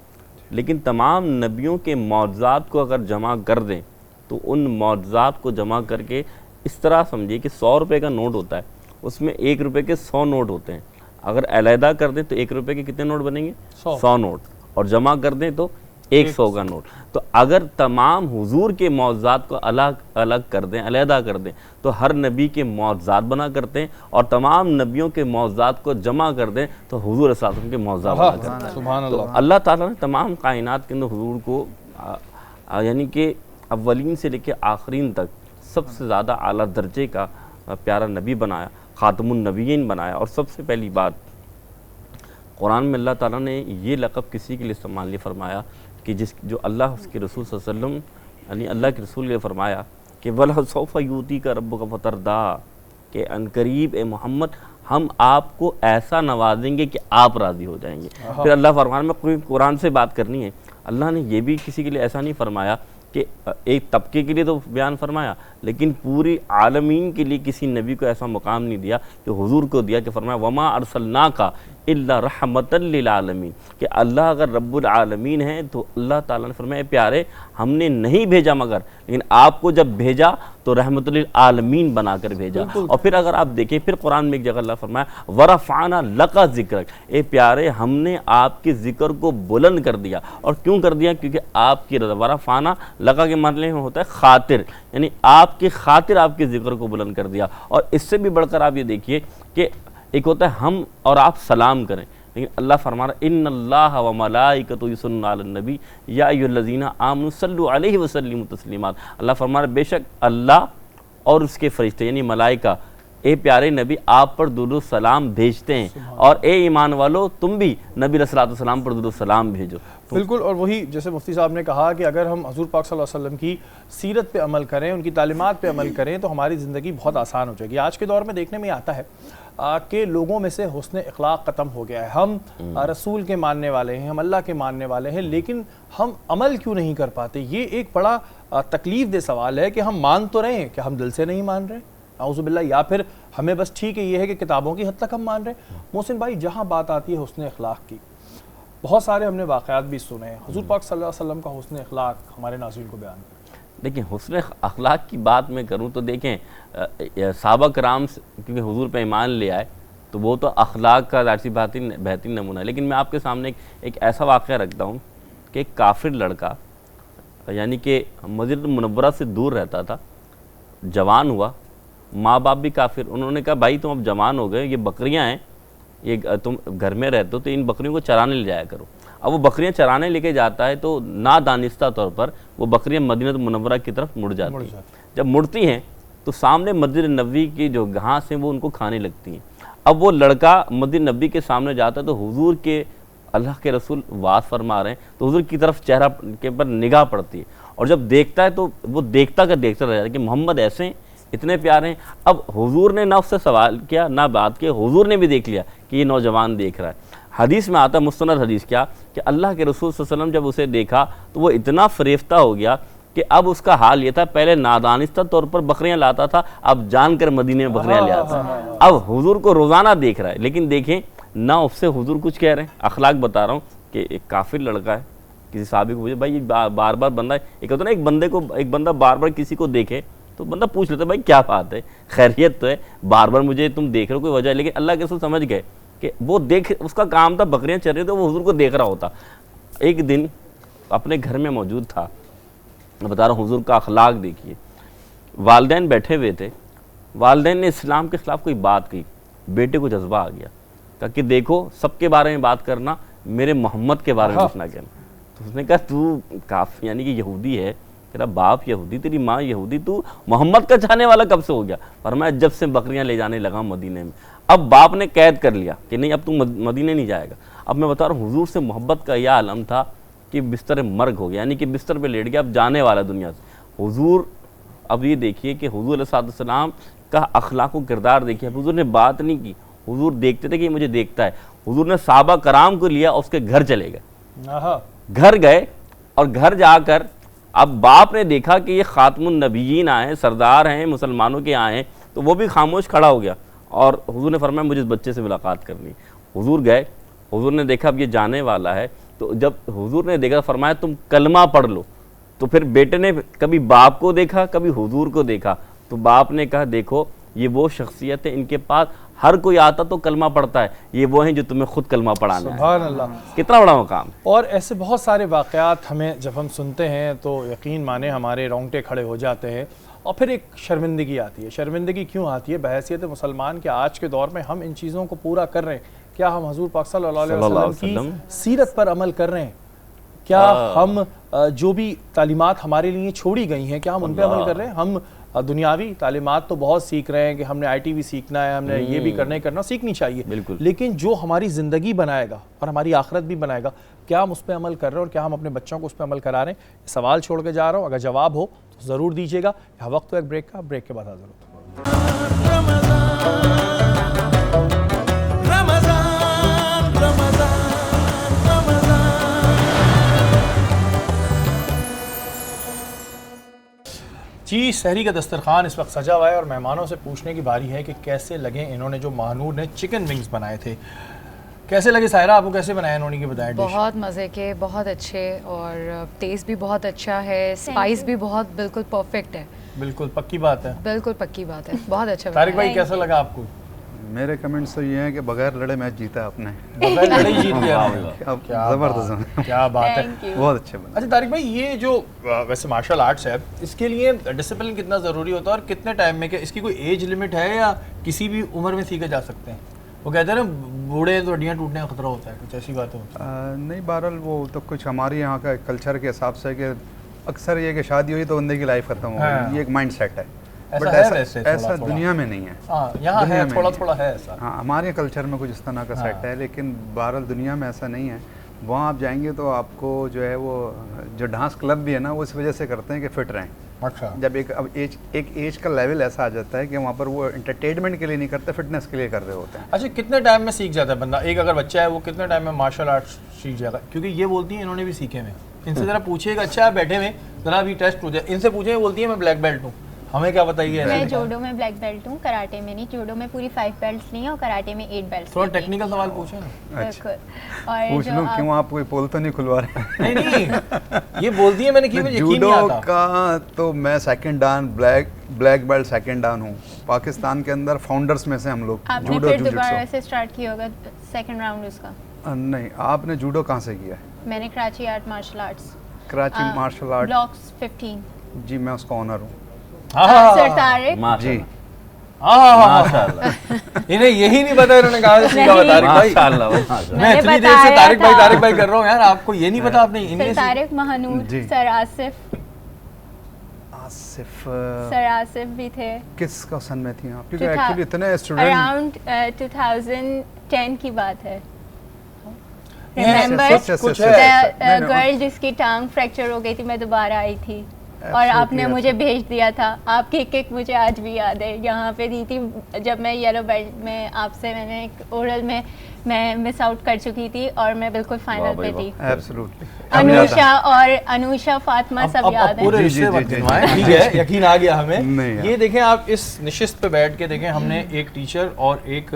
लेकिन तमाम नबियों के मौज़ात को अगर जमा कर दें तो उन मौज़ात को जमा करके इस तरह समझिए कि 100 रुपये का नोट होता है, उसमें 1 रुपये के 100 नोट होते हैं। अगर अलहदा कर दें तो 1 रुपये के कितने नोट बनेंगे? 100 नोट। और जमा कर दें तो 100 का नोट। तो अगर तमाम हुजूर के मौज़ात को अलग अलग कर दें, अलहदा कर दें, तो हर नबी के मौज़ात बना करते हैं, और तमाम नबियों के मौज़ात को जमा कर दें तो हुजूर सल्लल्लाहु अलैहि वसल्लम के मौज़ात बना करते हैं। सुभान तो अल्लाह। अल्लाह ताला ने तमाम कायनात के अंदर हुजूर को यानी कि अव्वलीन से लेकर आखरीन तक सबसे ज़्यादा आला दर्जे का प्यारा नबी बनाया, ख़ातमुन नबीयीन बनाया। और सबसे पहली बात, कुरान में अल्लाह ताला ने ये लक़ब किसी के लिए इस्तेमाल नहीं फरमाया कि जो अल्लाह उसके रसूल सल्लल्लाहु अलैहि वसल्लम यानी अल्लाह के रसूल ने फरमाया कि वला सौफ़ा यूती का रब्बुका फतरदा, कि अनकरीब ए मोहम्मद हम आपको ऐसा नवाजेंगे कि आप राज़ी हो जाएंगे। फिर अल्लाह फरमान में कोई कुरान से बात करनी है, अल्लाह ने ये भी किसी के लिए ऐसा नहीं फरमाया कि एक तबके के लिए तो बयान फरमाया, लेकिन पूरी आलमीन के लिए किसी नबी को ऐसा मुकाम नहीं दिया जो हुजूर को दिया कि फरमाया वमा अरसलनाका इल्ला रहमतल लिल आलमीन, कि अल्लाह अगर रब्बुल आलमीन है तो अल्लाह ताला ने फरमाया प्यारे हमने नहीं भेजा मगर, लेकिन आपको जब भेजा तो रहमतुल लिल आलमीन बनाकर भेजा। और फिर अगर आप देखें फिर कुरान में एक जगह अल्लाह फरमाया वरफ़अना लका ज़िक्रक, ए प्यारे हमने आपके ज़िक्र को बुलंद कर दिया। और क्यों कर दिया? क्योंकि आपकी रज़ा, वरफ़अना लका के मतलब में होता है खातिर, यानी आपकी खातिर आपके ज़िक्र को बुलंद कर दिया। और इससे भी बढ़कर आप ये देखिए कि एक होता है हम और आप सलाम करें, लेकिन अल्लाह फरमा रहा इन्नल्लाह व मलाइकतहु युसल्लूना अलन नबी या अय्युहल्लज़ीना आमनु सल्लु अलैहि व सल्लिमु तस्लीमा। अल्लाह फरमा रहा बेशक अल्लाह और उसके फरिश्ते यानी मलाइका ए प्यारे नबी आप पर दुरूद सलाम भेजते हैं, और ए ईमान वालो तुम भी नबी अलैहि सलाम पर दुरूद सलाम भेजो। बिल्कुल। और वही जैसे मुफ्ती साहब ने कहा कि अगर हम हजूर पाक सल्लल्लाहु अलैहि वसल्लम की सीरत पे अमल करें, उनकी तालीमात पे अमल करें तो हमारी ज़िंदगी बहुत आसान हो जाएगी। आज के दौर में देखने में आता है कि लोगों में से हुस्न इखलाक ख़त्म हो गया है। हम रसूल के मानने वाले हैं, हम अल्लाह के मानने वाले हैं, लेकिन हम अमल क्यों नहीं कर पाते? ये एक बड़ा तकलीफ दे सवाल है कि हम मान तो रहे हैं कि हम दिल से नहीं मान रहे, नाउज़ुबिल्लाह, या फिर हमें बस ठीक है ये है कि किताबों की हद तक हम मान रहे हैं। मोहसिन भाई, जहाँ बात आती है हुस्न इखलाक की, बहुत सारे हमने वाक़यात भी सुने हैं। हुज़ूर पाक सल्लल्लाहु अलैहि वसल्लम का हुस्न इखलाक हमारे नाज़रीन को बयान करें। देखिए हुस्न अखलाक की बात मैं करूँ तो देखें सहाबा कराम क्योंकि हुजूर पे ईमान ले आए तो वो तो अखलाक का ज़ाहिर सी बात ही बेहतरीन नमूना है। लेकिन मैं आपके सामने एक ऐसा वाक़या रखता हूँ कि एक काफिर लड़का यानी कि मस्जिद मुनव्वरा से दूर रहता था, जवान हुआ, माँ बाप भी काफिर, उन्होंने कहा भाई तुम अब जवान हो गए, ये बकरियाँ हैं, ये तुम घर में रहते हो तो इन बकरियों को चराने ले जाया करो। अब वो बकरियां चराने लेके जाता है तो नादानिस्ता तौर पर वो बकरियां मदीना मुनव्वरा की तरफ मुड़ जाती हैं। जब मुड़ती हैं तो सामने मस्जिद नबी की जो घास है वो उनको खाने लगती हैं। अब वो लड़का मस्जिद नबी के सामने जाता है तो हुजूर के अल्लाह के रसूल वास फरमा रहे हैं तो हुजूर की तरफ चेहरा के पर निगाह पड़ती है, और जब देखता है तो वो देखता रह जाता है कि मोहम्मद ऐसे हैं, इतने प्यारे हैं। अब हुजूर ने ना उससे सवाल किया ना बात किया, हुजूर ने भी देख लिया कि ये नौजवान देख रहा है। हदीस में आता मुस्तनद हदीस क्या कि अल्लाह के रसूल सल्लल्लाहु अलैहि वसल्लम जब उसे देखा तो वो इतना फरेफ्ता हो गया कि अब उसका हाल ये था, पहले नादानिस्ता तौर पर बकरियां लाता था, अब जानकर मदीने में बकरियां ले आता है। अब हुजूर को रोज़ाना देख रहा है, लेकिन देखें ना उससे हुजूर कुछ कह रहे हैं। अखलाक बता रहा हूँ कि एक काफिर लड़का है, किसी साहबी को पूछे भाई ये बार बार बंदा, एक होता है ना एक बंदा बार बार किसी को देखे तो बंदा पूछ लेता भाई क्या बात है, खैरियत तो है, बार बार मुझे तुम देख रहे हो, कोई वजह है। लेकिन अल्लाह के रसूल समझ गए कि वो देख, उसका काम था बकरियां चर रही, तो वो हुजूर को देख रहा होता। एक दिन अपने घर में मौजूद था, मैं बता रहा हूँ हुजूर का अखलाक देखिए, वालिदैन बैठे हुए थे, वालिदैन ने इस्लाम के खिलाफ कोई बात कही, बेटे को जज्बा आ गया, कहा कि देखो सबके बारे में बात करना, मेरे मोहम्मद के बारे में कुछ ना कहना। तो उसने कहा तू काफी यानी कि यहूदी है, तेरा बाप यहूदी, तेरी माँ यहूदी, तू मोहम्मद का चाहने वाला कब से हो गया? फरमाया जब से बकरियां ले जाने लगा मदीने में। अब बाप ने कैद कर लिया कि नहीं अब तू मदीने नहीं जाएगा। अब मैं बता रहा हूँ हुजूर से मोहब्बत का यह आलम था कि बिस्तर मर्ग हो गया, यानी कि बिस्तर पे लेट गया, अब जाने वाला दुनिया से। हुजूर अब ये देखिए कि हुजूर अलैहिस्सलाम का अखलाक व किरदार देखिए, हुजूर ने बात नहीं की, हुजूर देखते थे कि मुझे देखता है। हुजूर ने सहाबा कराम को लिया, उसके घर चले गए, घर गए और घर जाकर अब बाप ने देखा कि ये खातमुन नबीयीन आए, सरदार हैं, मुसलमानों के आए हैं, तो वो भी खामोश खड़ा हो गया। और हुजूर ने फरमाया मुझे इस बच्चे से मुलाकात करनी। हुजूर गए, हुजूर ने देखा अब ये जाने वाला है, तो जब हुजूर ने देखा फरमाया तुम कलमा पढ़ लो। तो फिर बेटे ने कभी बाप को देखा, कभी हुजूर को देखा, तो बाप ने कहा देखो ये वो शख्सियत है, इनके पास हर कोई आता तो कलमा पढ़ता है, ये वो हैं जो तुम्हें खुद कलमा पढ़ाना है। सुभान अल्लाह। कितना बड़ा मकाम है। और ऐसे बहुत सारे वाक़यात हमें जब हम सुनते हैं तो यकीन माने हमारे रोंगटे खड़े हो जाते हैं और फिर एक शर्मिंदगी आती है। शर्मिंदगी क्यों आती है? बहैसियत मुसलमान के आज के दौर में हम इन चीज़ों को पूरा कर रहे हैं? क्या हम हज़ूर पाक सल्लल्लाहु अलैहि वसल्लम की सीरत पर अमल कर रहे हैं? क्या हम जो भी तालीमात हमारे लिए छोड़ी गई हैं क्या हम उन पर अमल कर रहे हैं? हम दुनियावी तालीमात तो बहुत सीख रहे हैं कि हमने ITV सीखना है, हमने ये भी करना सीखनी चाहिए, बिल्कुल। लेकिन जो हमारी ज़िंदगी बनाएगा और हमारी आखिरत भी बनाएगा, क्या हम उस पर अमल कर रहे हैं और क्या हम अपने बच्चों को उस पर अमल करा रहे हैं? सवाल छोड़ के जा रहा हूँ, अगर जवाब हो तो ज़रूर दीजिएगा। यहाँ वक्त तो एक ब्रेक का, ब्रेक के बाद हाज़िर होता हूँ। जी, सहरी का दस्तरखान इस वक्त सजा हुआ है और मेहमानों से पूछने की बारी है कि कैसे लगे इन्होंने जो महानूर ने चिकन विंग्स बनाए थे। कैसे लगे सायरा, आपको कैसे बनाया इन्होंने की बताया? बहुत मज़े के, बहुत अच्छे और टेस्ट भी बहुत अच्छा है, स्पाइस भी बहुत बिल्कुल परफेक्ट है। बिल्कुल पक्की बात है, बिल्कुल पक्की बात है, बहुत अच्छा। तारिक भाई कैसा लगा आपको? मेरे कमेंट्स तो ये हैं कि बगैर लड़े मैच जीता आपने। बगैर लड़े ही जीत गया। क्या ज़बरदस्त, क्या बात है, बहुत अच्छे बने। अच्छा तारिक भाई, ये जो वैसे मार्शल आर्ट्स है, इसके लिए डिसिप्लिन कितना ज़रूरी होता है और कितने टाइम में? क्या इसकी कोई एज लिमिट है या किसी भी उम्र में सीखे जा सकते हैं? वो कहते हैं ना बूढ़े तो हड्डियाँ टूटने का खतरा होता है, कुछ ऐसी बात होती है? नहीं, बहरहाल वो तो कुछ हमारे यहाँ का कल्चर के हिसाब से कि अक्सर ये कि शादी हुई तो बंदे की लाइफ खत्म हो गई, ये एक माइंड सेट है। ऐसा बट है वैसे ऐसा थोड़ा-थोड़ा। दुनिया में नहीं है। यहाँ दुनिया है, में थोड़ा नहीं थोड़ा है ऐसा। हाँ, हमारे कल्चर में कुछ इस तरह का सेट है, लेकिन बहरहाल दुनिया में ऐसा नहीं है। वहाँ आप जाएंगे तो आपको जो है वो जो डांस क्लब भी है ना, वो इस वजह से करते हैं कि फिट रहें। अच्छा। जब एक एज का लेवल ऐसा आ जाता है कि वहाँ पर वो एंटरटेनमेंट के लिए नहीं करते, फिटनेस के लिए कर रहे होते हैं। अच्छा, कितने टाइम में सीख जाता है बंदा? एक अगर बच्चा है वो कितने टाइम में मार्शल आर्ट्स सीख जाएगा? क्योंकि ये बोलती है इन्होंने भी सीखे हुए। इनसे ज़रा पूछिएगा, अच्छा आप बैठे हुए ज़रा अभी टेस्ट हो जाए, इनसे पूछे, बोलती है मैं ब्लैक बेल्ट हूँ। हमें क्या बताइए? मैं जूडो में ब्लैक बेल्ट हूँ, कराटे में नहीं। जूडो में पूरी 5 बेल्ट्स नहीं है और कराटे में 8 बेल्ट्स। थोड़ा टेक्निकल सवाल पूछे ना। बिल्कुल। और पूछ जो लूँ, क्यों आप कोई पोल तो नहीं खुलवा रहे? नहीं, ये बोलती है, मैंने की मुझे यकीन नहीं जूडो आता। का तो मैं सेकंड डान ब्लैक बेल्ट सेकंड डान हूँ। पाकिस्तान के अंदर फाउंडर्स में से हम लोग। आपने जूडो फिर दोबारा जुजित्सु। से स्टार्ट किया होगा सेकंड राउंड उसका? नहीं, आपने जूडो कहाँ से किया है? मैंने Karachi art martial arts, Karachi martial art. Blocks 15। जी, मैं उसका ऑनर हूँ। सर तारिक। जी, इन्हें यही नहीं पता, इन्होंने कहा सीखा हुआ तारिक भाई। मैं इतनी देर से तारिक भाई कर रहा हूँ यार, आपको ये नहीं पता? आपने इन्हें तारिक महानूर, जी। सर आसिफ सर आसिफ भी थे। किस का सन में थी आप? क्योंकि एक्चुअली इतने स्टूडेंट। अराउंड 2010 की बात है। Yes, Remember yes, yes, कुछ yes, है। yes, yes. नहीं, गर्ल जिसकी टांग फ्रैक्चर हो गई थी, मैं दोबारा आई थी और Absolutely, आपने मुझे भेज दिया था। आपकी एक मुझे आज भी याद है। यहाँ पे दी थी जब मैं येलो बेल्ट में आपसे, मैंने एक ओरल में मैं मिस आउट कर चुकी थी और मैं बिल्कुल फाइनल पे थी। एब्सोल्युटली। अनुषा फातिमा सब याद है। पूरे जी, रिश्ते जी, मत जी, गिनवाएं, जी। ठीक है, यकीन आ गया हमें। नहीं यार। ये देखें आप, इस निशिस्त पे बैठ के देखें, हमने एक टीचर और एक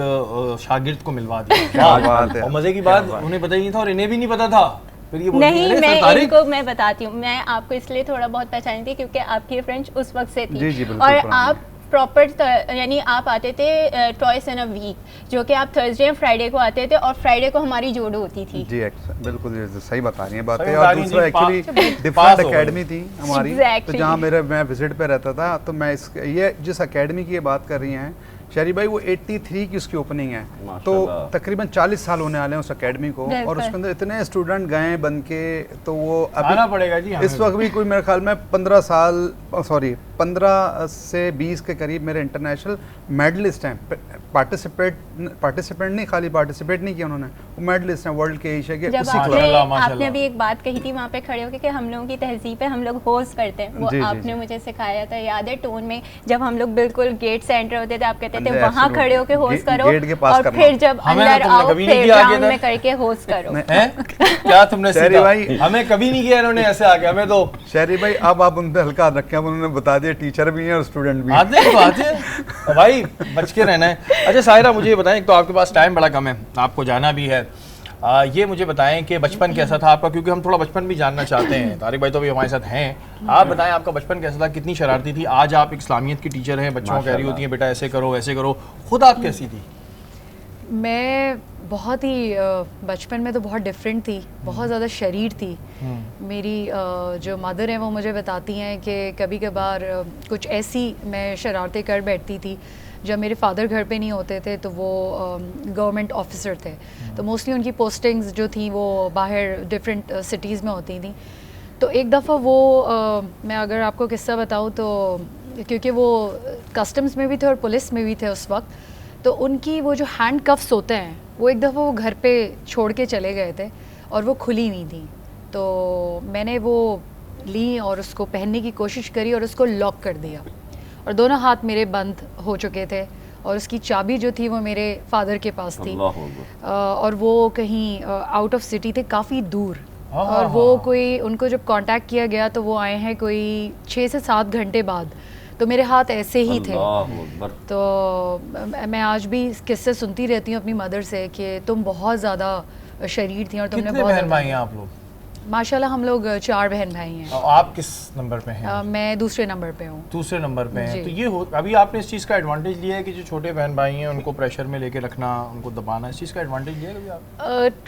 शागिर्द को मिलवा दिया। क्या बात है। और मजे की बात, उन्हें पता ही नहीं था और इन्हें भी नहीं पता था। फिर ये बोलती है, नहीं, "अरे मैं सर तारिक।" इनको मैं बताती हूँ, मैं आपको इसलिए थोड़ा बहुत पहचानी थी क्योंकि आपकी फ्रेंच उस वक्त से थी। जी, जी, बिल्कुल और पुरानी। आप प्रॉपर यानी आप आते थे ट्वाइस इन अ वीक, जो कि आप थर्सडे एंड फ्राइडे को आते थे और फ्राइडे को हमारी जूडो होती थी। जी, बिल्कुल ये सही बता रही हैं बातें। सही और बता रही हैं दूसरा जी, एक्चुअली पास डिफरेंट हो गए। एकेडमी थी हमारी। Exactly. तो जहाँ मैं विजिट पे रहता था, तो मैं ये जिस एकेडमी की ये बात कर रही हैं शहरी भाई, वो 83 की उसकी ओपनिंग है। तो माशाल्लाह। तकरीबन 40 साल होने वाले हैं उस एकेडमी को, और बिल्कुल। उसके अंदर इतने स्टूडेंट गए बन के, तो वो आना पड़ेगा जी हमें इस वक्त भी कोई मेरे ख्याल में 15 से 20 के करीब मेरे इंटरनेशनल मेडलिस्ट हैं। पार्टिसिपेंट नहीं, खाली पार्टिसिपेट नहीं किया उन्होंने, वो मेडलिस्ट हैं वर्ल्ड के, एशिया के, जब उसी आपने क्लब। माशाल्लाह। आपने भी एक बात कही थी वहाँ पे खड़े होकर कि हम लोगों की तहजीब है, हम लोग होस्ट करते हैं, वो जी, जी, आपने जी। मुझे सिखाया था, याद है? टोन में जब हम लोग बिल्कुल गेट से एंटर होते थे, आप कहते थे जी, वहाँ absolutely। खड़े होकर होस्ट करो, गेट के पास और करना। फिर जब हमें अंदर तुमने आओ कभी नहीं फिर किया आगे ग्राउंड तक? में करके होस्ट करो। हैं? क्या तुमने शहरी सीखा? भाई। हमें कभी नहीं किया इन्होंने ऐसे आके, हमें तो शहरी भाई, अब आप उन पे हल्का हाथ रखें, अब उन्होंने बता दिया टीचर भी हैं और स्टूडेंट भी हैं। आते हैं तो आते हैं तो भाई, बच के रहना है। अच्छा सायरा, मुझे ये बताएं, एक तो आपके पास टाइम बड़ा कम है, आपको जाना भी है, ये मुझे बताएं कि बचपन कैसा था आपका, क्योंकि हम थोड़ा बचपन भी जानना चाहते हैं। तारिक भाई तो भी हमारे साथ हैं, आप बताएं आपका बचपन कैसा था, कितनी शरारती थी? आज आप इस्लामियत की टीचर हैं, बच्चों को कह रही होती हैं बेटा ऐसे करो वैसे करो, खुद आप कैसी थी? मैं बहुत ही बचपन में तो बहुत डिफरेंट थी, बहुत ज़्यादा शरीर थी। मेरी जो मदर हैं वो मुझे बताती हैं कि कभी कभार कुछ ऐसी मैं शरारतें कर बैठती थी। जब मेरे फादर घर पे नहीं होते थे तो वो गवर्नमेंट ऑफिसर थे, तो मोस्टली उनकी पोस्टिंग्स जो थी वो बाहर डिफरेंट सिटीज़ में होती थी। तो एक दफ़ा वो मैं अगर आपको किस्सा बताऊँ तो, क्योंकि वो कस्टम्स में भी थे और पुलिस में भी थे उस वक्त, तो उनकी वो जो हैंड कफ्स होते हैं वो एक दफ़ा वो घर पे छोड़ के चले गए थे और वो खुली नहीं थी। तो मैंने वो ली और उसको पहनने की कोशिश करी और उसको लॉक कर दिया, और दोनों हाथ मेरे बंद हो चुके थे और उसकी चाबी जो थी वो मेरे फादर के पास थी। और वो कहीं आउट ऑफ सिटी थे, काफ़ी दूर। और वो कोई, उनको जब कांटेक्ट किया गया तो वो आए हैं कोई 6 से 7 घंटे बाद, तो मेरे हाथ ऐसे ही थे। तो मैं आज भी किस्से सुनती रहती हूँ अपनी मदर से कि तुम बहुत ज़्यादा शरीर थी और तुमने बहुत। बहन भाई हैं आप लोग? माशाल्लाह हम लोग 4 बहन भाई हैं। और आप किस नंबर पे हैं? मैं दूसरे नंबर पे हूँ। दूसरे नंबर पे हैं। तो ये हो, अभी आपने इस चीज़ का एडवांटेज लिया है कि जो छोटे बहन भाई हैं उनको प्रेशर में लेके रखना, उनको दबाना, इस चीज़ का एडवांटेज लिया है कभी आप?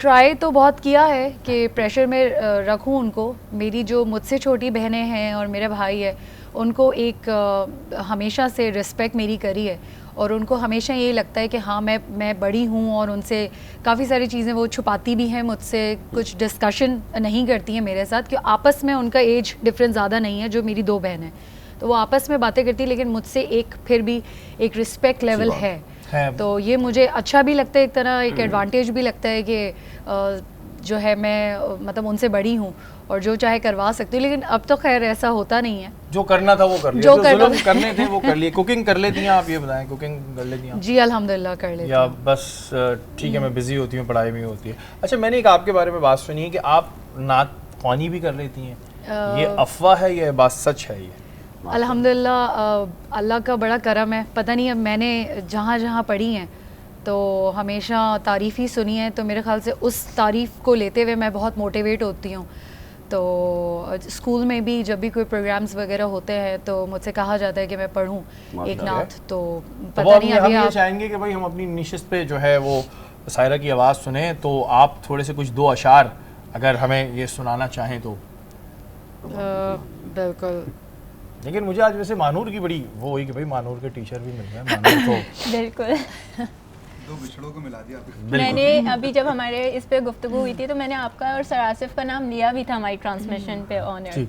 ट्राई तो बहुत किया है कि प्रेशर में रखूँ उनको। मेरी जो मुझसे छोटी बहनें हैं और मेरा भाई है, उनको एक हमेशा से रिस्पेक्ट मेरी करी है और उनको हमेशा ये लगता है कि हाँ मैं बड़ी हूँ, और उनसे काफ़ी सारी चीज़ें वो छुपाती भी हैं मुझसे, कुछ डिस्कशन नहीं करती हैं मेरे साथ, क्योंकि आपस में उनका एज डिफरेंस ज़्यादा नहीं है। जो मेरी 2 बहन हैं तो वो आपस में बातें करती, लेकिन मुझसे एक फिर भी एक रिस्पेक्ट लेवल है। तो ये मुझे अच्छा भी लगता है, एक तरह एक एडवांटेज भी लगता है कि जो है मैं मतलब उनसे बड़ी हूँ और जो चाहे करवा सकती हूँ। लेकिन अब तो खैर ऐसा होता नहीं है। जो करना था वो कर लिया, जो जुल्म करने थे वो कर लिए। कुकिंग कर लेती हैं आप, ये बताएं, कुकिंग कर लेती हैं? जी अल्हम्दुलिल्लाह कर लेती हूँ। या बस ठीक है मैं बिजी होती हूँ, पढ़ाई में होती है। अच्छा, मैंने एक आपके बारे में बात सुनी है कि आप नात ख्वानी भी कर लेती हैं, ये अफवाह है या बात सच है? ये अल्हम्दुलिल्लाह अल्लाह का बड़ा करम है। पता नहीं, अब मैंने जहाँ जहाँ पढ़ी हैं तो हमेशा तारीफ़ ही सुनी है, तो मेरे ख़्याल से उस तारीफ़ को लेते हुए मैं बहुत मोटिवेट होती हूँ। तो स्कूल में भी जब भी कोई प्रोग्राम्स वगैरह होते हैं तो मुझसे कहा जाता है कि मैं पढ़ूँ एक नात। तो पता नहीं अभी हम ये चाहेंगे कि भाई हम अपनी निशिस्त पे जो है वो सायरा की आवाज़ सुने, तो आप थोड़े से कुछ 2 अशार अगर हमें ये सुनाना चाहें तो। बिल्कुल। लेकिन मुझे आज वैसे मानूर की बड़ी वो हुई कि भाई मानूर के टीचर भी मिल गए मानूर को। बिल्कुल। 2 बिछड़ों को मिला दिया। मैंने अभी जब हमारे इस पे गुफ्तगू हुई थी तो मैंने आपका और सर आसिफ का नाम लिया भी था हमारी ट्रांसमिशन पे ऑन एयर।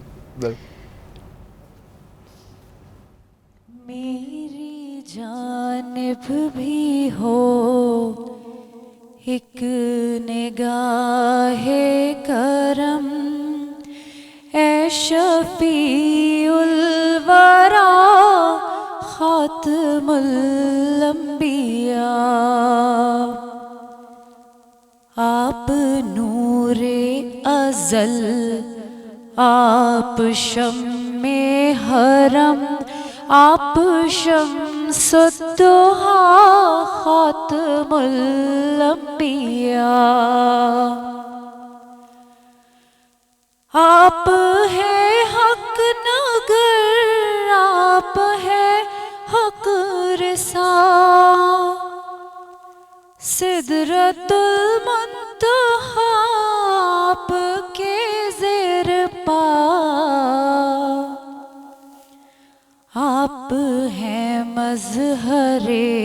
मेरी जानिब भी हो एक निगाहे करम, ए शफीउल वरा खातमुल अंबिया। आप नूरे अज़ल, आप शम्मे हरम, आप शम्सुद्दुहा खातमुल अंबिया। आप है हक नगर, आप है हक रिसा, सिदरतुल मुंतहा आपके ज़ेर पा। आप हैं मज़हरे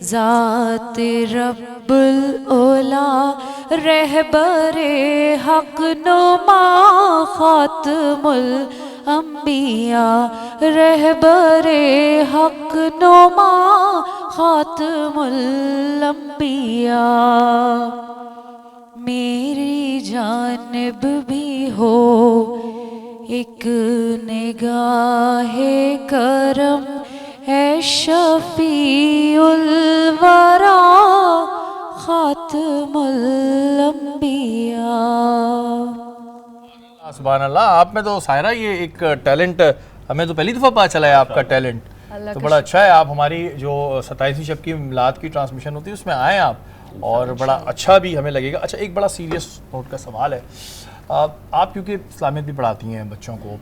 ज़ात रब्बुल ओला, रहबरे हक नुमा खातमुल अंबिया। रहबरे हक नुमा खातमुल अंबिया। मेरी जानिब भी हो एक निगाहे करम, है शफीउल वरा खातमुल अंबिया। सुभान अल्लाह, आप में तो सायरा ये एक टैलेंट, हमें तो पहली दफ़ा पता चला है आपका टैलेंट। तो बड़ा अच्छा है, आप हमारी जो 27वीं शब की मिलाद की ट्रांसमिशन होती है उसमें आए आप, और बड़ा अच्छा भी हमें लगेगा। अच्छा, एक बड़ा सीरियस नोट का सवाल है, आप क्योंकि इस्लामियत भी पढ़ाती हैं बच्चों को,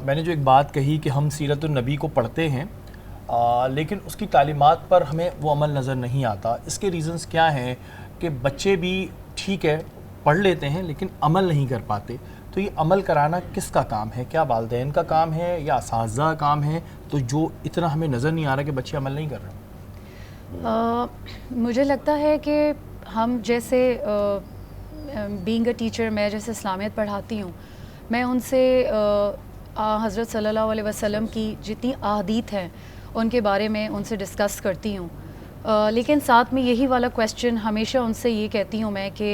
मैंने जो एक बात कही कि हम सीरतुन नबी को पढ़ते हैं लेकिन उसकी तालीमात पर हमें वो अमल नज़र नहीं आता। इसके रीज़न्स क्या हैं कि बच्चे भी ठीक है पढ़ लेते हैं लेकिन अमल नहीं कर पाते। तो ये अमल कराना किसका काम है? क्या वालिदैन का काम है या असातिज़ा का काम है? तो जो इतना हमें नज़र नहीं आ रहा कि बच्चे अमल नहीं कर रहे। मुझे लगता है कि हम जैसे बीइंग अ टीचर, मैं जैसे इस्लामियत पढ़ाती हूँ, मैं उनसे हज़रत सल्लल्लाहु अलैहि वसल्लम की जितनी अहादीत हैं उनके बारे में उनसे डिस्कस करती हूँ। लेकिन साथ में यही वाला क्वेश्चन हमेशा उनसे ये कहती हूँ मैं कि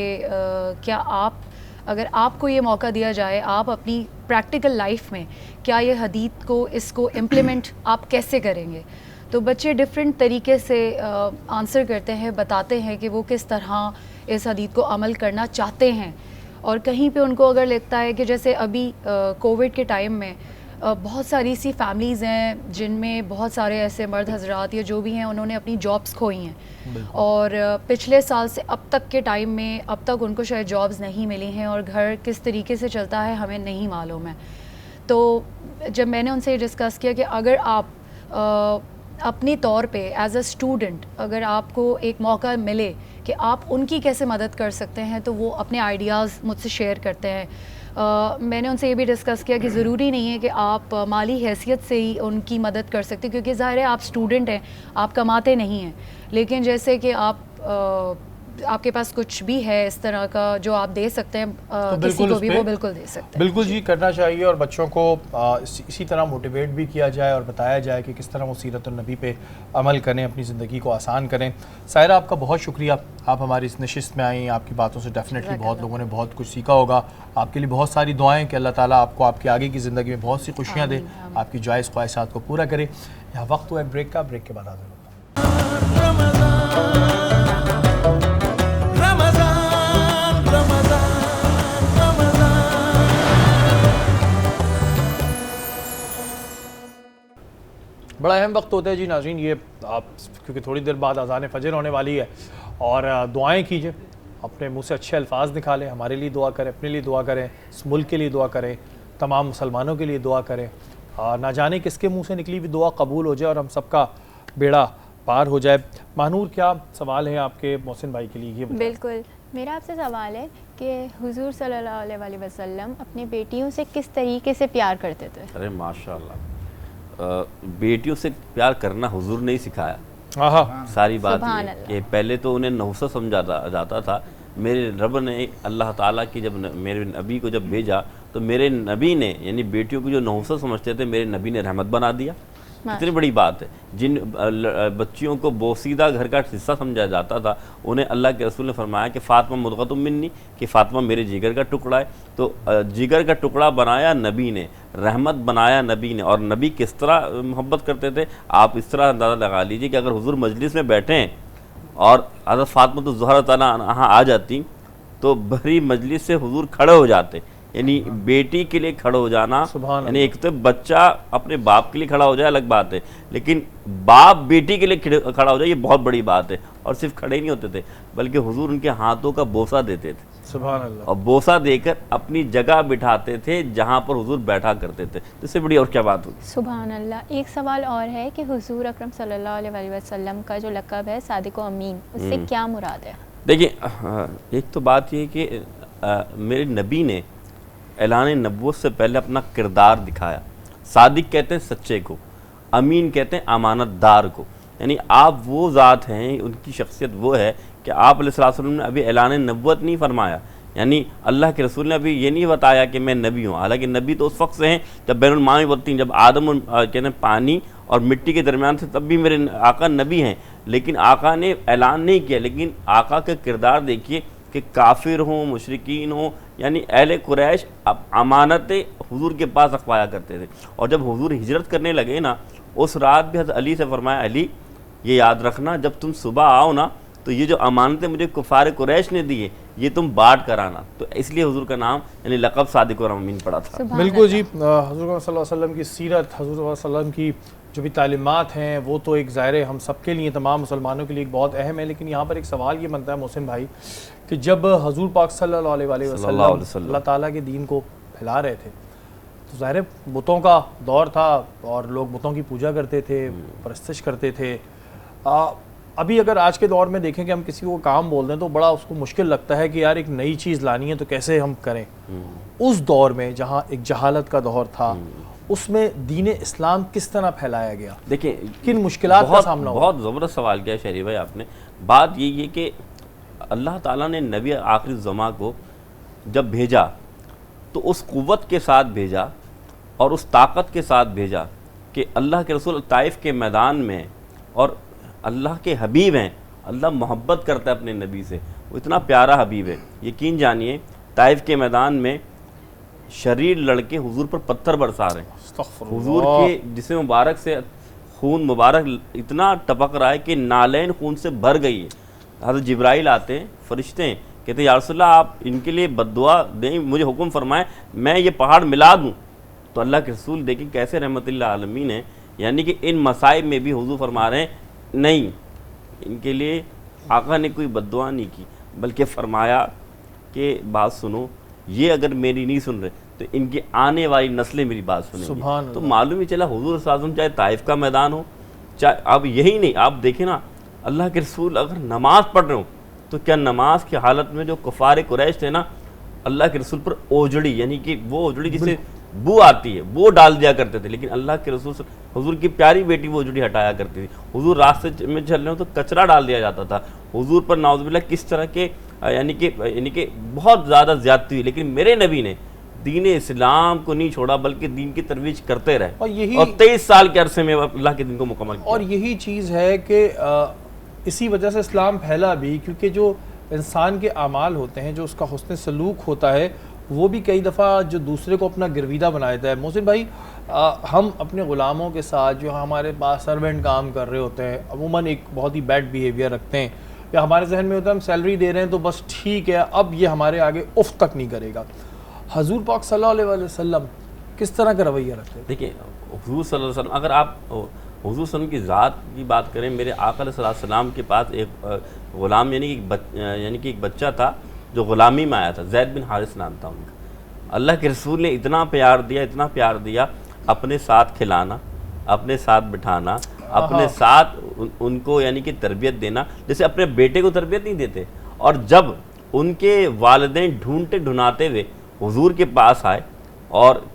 क्या आप, अगर आपको ये मौका दिया जाए, आप अपनी प्रैक्टिकल लाइफ में क्या ये हदीत को, इसको इम्प्लीमेंट आप कैसे करेंगे? तो बच्चे डिफरेंट तरीके से आंसर करते हैं, बताते हैं कि वो किस तरह इस हदीत को अमल करना चाहते हैं। और कहीं पे उनको अगर लगता है कि जैसे अभी कोविड के टाइम में बहुत सारी सी फैमिलीज़ हैं जिनमें बहुत सारे ऐसे मर्द हजरात या जो भी हैं उन्होंने अपनी जॉब्स खोई हैं और पिछले साल से अब तक के टाइम में अब तक उनको शायद जॉब्स नहीं मिली हैं और घर किस तरीके से चलता है हमें नहीं मालूम है। तो जब मैंने उनसे डिस्कस किया कि अगर आप अपने तौर पे एज अ स्टूडेंट अगर आपको एक मौका मिले कि आप उनकी कैसे मदद कर सकते हैं, तो वो अपने आइडियाज़ मुझसे शेयर करते हैं। मैंने उनसे ये भी डिस्कस किया कि ज़रूरी नहीं है कि आप माली हैसियत से ही उनकी मदद कर सकते, क्योंकि ज़ाहिर है आप स्टूडेंट हैं, आप कमाते नहीं हैं, लेकिन जैसे कि आप आपके पास कुछ भी है इस तरह का जो आप दे सकते हैं तो किसी को भी, वो बिल्कुल दे सकते हैं। बिल्कुल जी, करना चाहिए और बच्चों को इसी तरह मोटिवेट भी किया जाए और बताया जाए कि किस तरह वो सीरत नबी पे अमल करें, अपनी ज़िंदगी को आसान करें। सायरा, आपका बहुत शुक्रिया, आप हमारी इस नशिस्त में आई। आपकी बातों से डेफिनेटली बहुत लोगों ने बहुत कुछ सीखा होगा। आपके लिए बहुत सारी दुआएं कि अल्लाह ताला आपको आपकी आगे की ज़िंदगी में बहुत सी खुशियाँ दे, आपकी जायज़ ख्वाहिशात को पूरा करे। यहाँ वक्त हुआ एक ब्रेक का, ब्रेक के बाद हाज़िर होगा। बड़ा अहम वक्त होता है जी नाज़रीन, ये आप क्योंकि थोड़ी देर बाद अज़ान फ़जर होने वाली है और दुआएं कीजिए, अपने मुंह से अच्छे अल्फाज निकालें, हमारे लिए दुआ करें, अपने लिए दुआ करें, इस मुल्क के लिए दुआ करें, तमाम मुसलमानों के लिए दुआ करें। ना जाने किसके मुंह से निकली हुई दुआ कबूल हो जाए और हम सबका बेड़ा पार हो जाए। महानूर, क्या सवाल है आपके मोहसिन भाई के लिए? ये बिल्कुल, मेरा आपसे सवाल है कि हुजूर सल्लल्लाहु अलैहि वसल्लम अपनी बेटियों से किस तरीके से प्यार करते थे? अरे माशाल्लाह, बेटियों से प्यार करना हुजूर ने ही सिखाया। सारी बात ये कि पहले तो उन्हें नौसा समझा जाता था। मेरे रब ने, अल्लाह ताला की जब मेरे नबी को जब भेजा तो मेरे नबी ने, यानी बेटियों को जो नौसा समझते थे, मेरे नबी ने रहमत बना दिया। कितनी बड़ी बात है। जिन बच्चियों को बोसीदा घर का हिस्सा समझा जाता था, उन्हें अल्लाह के रसूल ने फरमाया कि फ़ातिमा मुदग़तुम मिन्नी, कि फ़ातिमा मेरे जिगर का टुकड़ा है। तो जिगर का टुकड़ा बनाया नबी ने, रहमत बनाया नबी ने। और नबी किस तरह मोहब्बत करते थे, आप इस तरह अंदाज़ा लगा लीजिए कि अगर हुजूर मजलिस में बैठे हैं और हज़रत फ़ातिमा तो ज़हरा ताला अन्हा आ जाती तो भरी मजलिस से हुजूर खड़े हो जाते। यानी बेटी के लिए खड़ा हो जाना, यानी एक तो बच्चा अपने बाप के लिए खड़ा हो जाए अलग बात है, लेकिन बाप बेटी के लिए खड़ा हो जाए ये बहुत बड़ी बात है। और सिर्फ खड़े ही नहीं होते थे, बल्कि हुजूर उनके हाथों का बोसा देते थे, सुभान अल्लाह, और बोसा देकर अपनी जगह बिठाते थे जहाँ पर हुजूर बैठा करते थे। तो इससे बड़ी और क्या बात होगी? सुभान अल्लाह। एक सवाल और है कि हुजूर अकरम सल्लल्लाहु अलैहि वसल्लम का जो लक़ब है सादिक़ व अमीन, उससे क्या मुराद है? देखिए, एक तो बात ये कि मेरे नबी ने ऐलान नबूवत से पहले अपना किरदार दिखाया। सादिक कहते हैं सच्चे को, अमीन कहते हैं अमानतदार को। यानी आप वो ज़ात हैं, उनकी शख्सियत वो है कि आप अलैहि सल्लम ने अभी ऐलान नबूवत नहीं फरमाया, यानी अल्लाह के रसूल ने अभी ये नहीं बताया कि मैं नबी हूँ। हालांकि नबी तो उस वक्त से हैं जब बैनुल माई वत्तीन, जब आदम कहते हैं पानी और मिट्टी के दरमियान थे, तब भी मेरे आका नबी हैं। लेकिन आका ने ऐलान नहीं किया। लेकिन आका का किरदार देखिए कि काफिर हों, मुशरिकीन हों, यानी अहले कुरैश अमानतें हुजूर के पास रखवाया करते थे। और जब हुजूर हिजरत करने लगे ना, उस रात भी हज़रत अली से फरमाया, अली ये याद रखना, जब तुम सुबह आओ ना तो ये जो अमानतें मुझे कुफार कुरैश ने दी है, ये तुम बांट कराना। तो इसलिए हुजूर का नाम यानी लक़ब सादिक़ और अमीन पड़ा था। बिल्कुल जी, हुजूर सल्लल्लाहु अलैहि वसल्लम की सीरत, हुजूर सल्लल्लाहु अलैहि वसल्लम की जो भी तालीमात हैं, वो तो एक ज़ाहिर हम सब के लिए, तमाम मुसलमानों के लिए एक बहुत अहम है। लेकिन यहाँ पर एक सवाल ये बनता है मोहसिन भाई कि जब हुजूर पाक सल्लल्लाहु अलैहि वसल्लम अल्लाह ताला के दीन को फैला रहे थे, तो ज़ाहिर है बुतों का दौर था और लोग बुतों की पूजा करते थे, परस्तिश करते थे। अभी अगर आज के दौर में देखें कि हम किसी को काम बोल दें तो बड़ा उसको मुश्किल लगता है कि यार एक नई चीज़ लानी है तो कैसे हम करें। उस दौर में जहाँ एक जहालत का दौर था, उसमें दीन इस्लाम किस तरह फैलाया गया? देखिए किन मुश्किलात का सामना हुआ? बहुत ज़बरदस्त सवाल किया शरीफ भाई आपने। बात यही है कि अल्लाह ताला ने नबी आखिरी ज़मा को जब भेजा तो उस क़ुव्वत के साथ भेजा और उस ताकत के साथ भेजा कि अल्लाह के रसूल ताइफ के मैदान में, और अल्लाह के हबीब हैं, अल्लाह मोहब्बत करता है अपने नबी से, वो इतना प्यारा हबीब है। यकीन जानिए ताइफ के मैदान में शरीर लड़के हुजूर पर पत्थर बरसा रहे हैं। हुजूर के जिस्म मुबारक से खून मुबारक इतना टपक रहा है कि नालैन खून से भर गई है। हज़रत जिब्राइल आते हैं, फरिश्ते हैं, कहते या रसूलल्लाह आप इनके लिए बद्दुआ दें, मुझे हुक्म फरमाएं मैं ये पहाड़ मिला दूँ। तो अल्लाह के रसूल देखें कैसे रहमतुल्लिल आलमीन है, यानी कि इन मसाइब में भी हुजूर फरमा रहे हैं नहीं, इनके लिए आका ने कोई बद्दुआ नहीं की, बल्कि फरमाया कि बात सुनो, ये अगर मेरी नहीं सुन रहे तो इनकी आने वाली नस्लें मेरी बात सुनेंगी। तो मालूम ही चला हुजूर साज़म चाहे ताइफ का मैदान हो, चाहे अब यही नहीं, आप देखें ना अल्लाह के रसूल अगर नमाज पढ़ रहे हो तो क्या नमाज की हालत में जो कुफार कुरैश थे ना, अल्लाह के रसूल पर ओजड़ी, यानी कि वो ओजड़ी जिसे बू आती है वो डाल दिया करते थे, लेकिन अल्लाह के रसूल हुजूर की प्यारी बेटी वो ओजड़ी हटाया करती थी। हुजूर रास्ते में चल रहे हो तो कचरा डाल दिया जाता था हुजूर पर, नाउज़ुबिल्लाह किस तरह के यानी कि बहुत ज़्यादा ज़्यादती हुई। लेकिन मेरे नबी ने दीन इस्लाम को नहीं छोड़ा, बल्कि दीन की तरवीज करते रहे और 23 साल के अरसे में अल्लाह के दिन को मुकम्मल किया। और यही चीज़ है कि इसी वजह से इस्लाम फैला भी, क्योंकि जो इंसान के आमाल होते हैं, जो उसका हुस्न सलूक होता है, वो भी कई दफ़ा जो दूसरे को अपना गिरविदा बना देता है। मोहसिन भाई, हम अपने ग़ुलामों के साथ जो हमारे पास सर्वेंट काम कर रहे होते हैं, अमूमन एक बहुत ही बैड बिहेवियर रखते हैं, या हमारे जहन में होता है हम सैलरी दे रहे हैं तो बस ठीक है, अब ये हमारे आगे उफ तक नहीं करेगा। हजूर पाक सल्लल्लाहु अलैहि वसल्लम किस तरह का रवैया रखते हैं? देखिए हुजूर सल्लल्लाहु अलैहि वसल्लम, अगर आप हुजूर सल्लम की ज़ात की बात करें, मेरे आका अलैहि सलाम के पास एक ग़ुलाम यानी कि एक बच्चा था जो ग़ुलामी में आया था, ज़ैद बिन हारिस नाम था उनका। अल्लाह के रसूल ने इतना प्यार दिया, अपने साथ खिलाना, अपने साथ बिठाना, अपने साथ उनको यानी कि तरबियत देना, जैसे अपने बेटे को तरबियत नहीं देते। और जब उनके वालिदैन ढूंढते ढूंढाते हुए हुजूर के पास आए और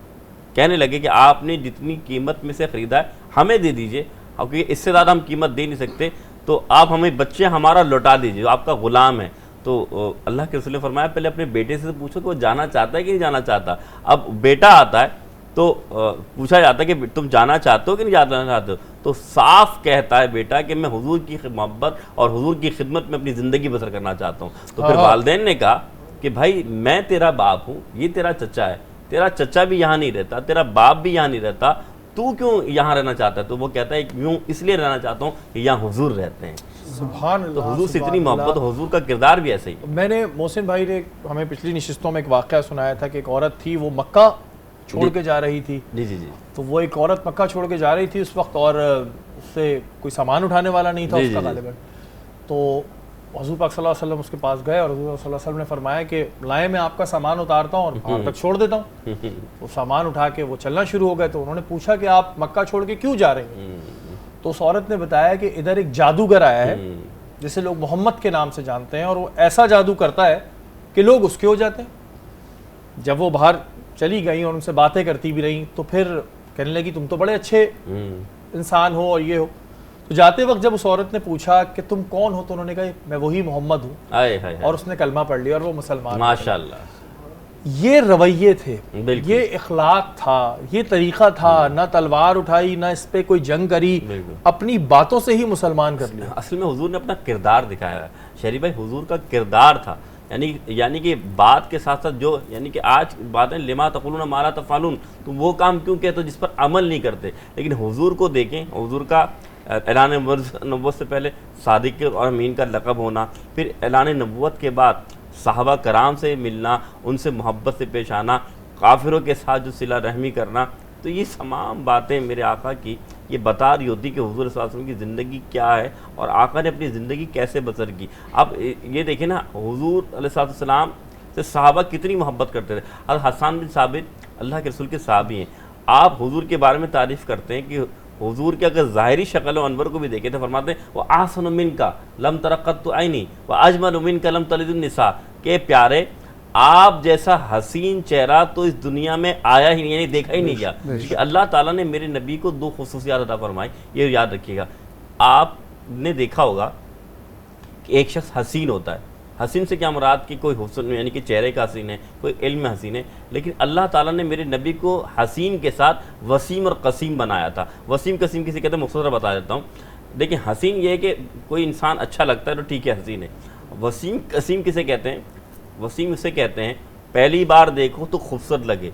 कहने लगे कि आपने जितनी कीमत में से ख़रीदा है हमें दे दीजिए, क्योंकि इससे ज़्यादा हम कीमत दे नहीं सकते, तो आप हमें बच्चे हमारा लौटा दीजिए, आपका ग़ुलाम है। तो अल्लाह के रसूल ने फरमाया पहले अपने बेटे से पूछो कि वो जाना चाहता है कि नहीं जाना चाहता। अब बेटा आता है तो पूछा जाता है कि तुम जाना चाहते हो कि नहीं जाना चाहते हो, तो साफ कहता है बेटा कि मैं हुजूर की मोहब्बत और हुजूर की खिदमत में अपनी ज़िंदगी बसर करना चाहता हूँ। तो फिर वालिदैन ने कहा कि भाई मैं तेरा बाप हूँ, ये तेरा चचा है, तेरा चचा भी यहाँ नहीं रहता, तेरा बाप भी यहाँ नहीं रहता, तू क्यों यहाँ रहना चाहता है? तो वो कहता है यूँ इसलिए रहना चाहता हूँ कि यहाँ हुजूर रहते हैं। सुभान अल्लाह, तो हुजूर से इतनी मोहब्बत, हुजूर का किरदार भी ऐसा ही। मैंने मोहसिन भाई ने हमें पिछली नशिस्तों में एक वाक़या सुनाया था कि एक औरत थी, वो मक्का छोड़ के जा रही थी। जी जी जी। तो वो एक औरत मक्का छोड़ के जा रही थी उस वक्त, और उससे कोई सामान उठाने वाला नहीं था उसका गालिबन। तो हुजूर पाक सल्लल्लाहु अलैहि वसल्लम उसके पास गए और हुजूर सल्लल्लाहु अलैहि वसल्लम ने फरमाया कि लाए मैं आपका सामान उतारता हूँ और वहाँ तक छोड़ देता हूँ। वो सामान उठा के वो चलना शुरू हो गए। तो उन्होंने पूछा कि आप मक्का छोड़ के क्यों जा रहे हैं? तो उस औरत ने बताया कि इधर एक जादूगर आया है जिसे लोग मोहम्मद के नाम से जानते हैं, और वो ऐसा जादू करता है कि लोग उसके हो जाते हैं। जब वो बाहर चली गई और उनसे बातें करती भी रहीं तो फिर कहने लगी तुम तो बड़े अच्छे इंसान हो और ये हो। तो जाते वक्त जब उस औरत ने पूछा कि तुम कौन हो, तो उन्होंने कहा मैं वही मोहम्मद हूँ, और उसने कलमा पढ़ लिया और वो मुसलमान। माशाअल्लाह, ये रवैये थे, बिल्कुल। ये इखलाक था, ये तरीका था, ना तलवार उठाई ना इस पे कोई जंग करी, अपनी बातों से ही मुसलमान कर लिया। असल में हुजूर ने अपना किरदार दिखाया है शरीफ भाई, हुजूर का किरदार था, यानी कि बात के साथ साथ जो यानी कि आज बातें लिमा तक़ुलून माला तफ़अलून, तो वो काम क्यों कहते हो जिस पर अमल नहीं करते। लेकिन हुजूर को देखें, हुजूर का ऐलान नबुव्वत से पहले सादिक और अमीन का लक़ब होना, फिर ऐलान नबुव्वत के बाद सहाबा कराम से मिलना, उनसे मोहब्बत से पेश आना, काफिरों के साथ जो सिला रहमी करना, तो ये तमाम बातें मेरे आका की ये बता रही होती कि हुजूर सल्लल्लाहु अलैहि वसल्लम की ज़िंदगी क्या है और आका ने अपनी ज़िंदगी कैसे बसर की। आप ये देखें ना, हुजूर अलैहिस्सलाम से सहाबा कितनी मोहब्बत करते थे। और हसन बिन साबित अल्लाह के रसूल के साहबी हैं। आप हुजूर के बारे में तारीफ़ करते हैं कि हुजूर के अगर ज़ाहिरी शक्ल अनवर को भी देखें तो फरमाते हैं वो आसन मिन का लम तरक़त तो आईनी व अजमल मिन का लम तलिदुन निसा, के प्यारे आप जैसा हसीन चेहरा तो इस दुनिया में आया ही नहीं, यानी देखा ही नहीं गया। क्योंकि अल्लाह ताला ने मेरे नबी को 2 खुसूसियात अता फरमाई, ये याद रखिएगा। आपने देखा होगा कि एक शख्स हसीन होता है, हसीन से क्या मुराद कि कोई हुस्न यानी कि चेहरे का हसीन है, कोई इल्म हसीन है, लेकिन अल्लाह ताला ने मेरे नबी को हसीन के साथ वसीम और कसीम बनाया था। वसीम कसीम किसे कहते हैं मुख्तसर बता देता हूँ। देखिए हसीन ये है कि कोई इंसान अच्छा लगता है तो ठीक है हसीन है। वसीम कसीम किसे कहते हैं? वसीम उसे कहते हैं पहली बार देखो तो खूबसूरत लगे,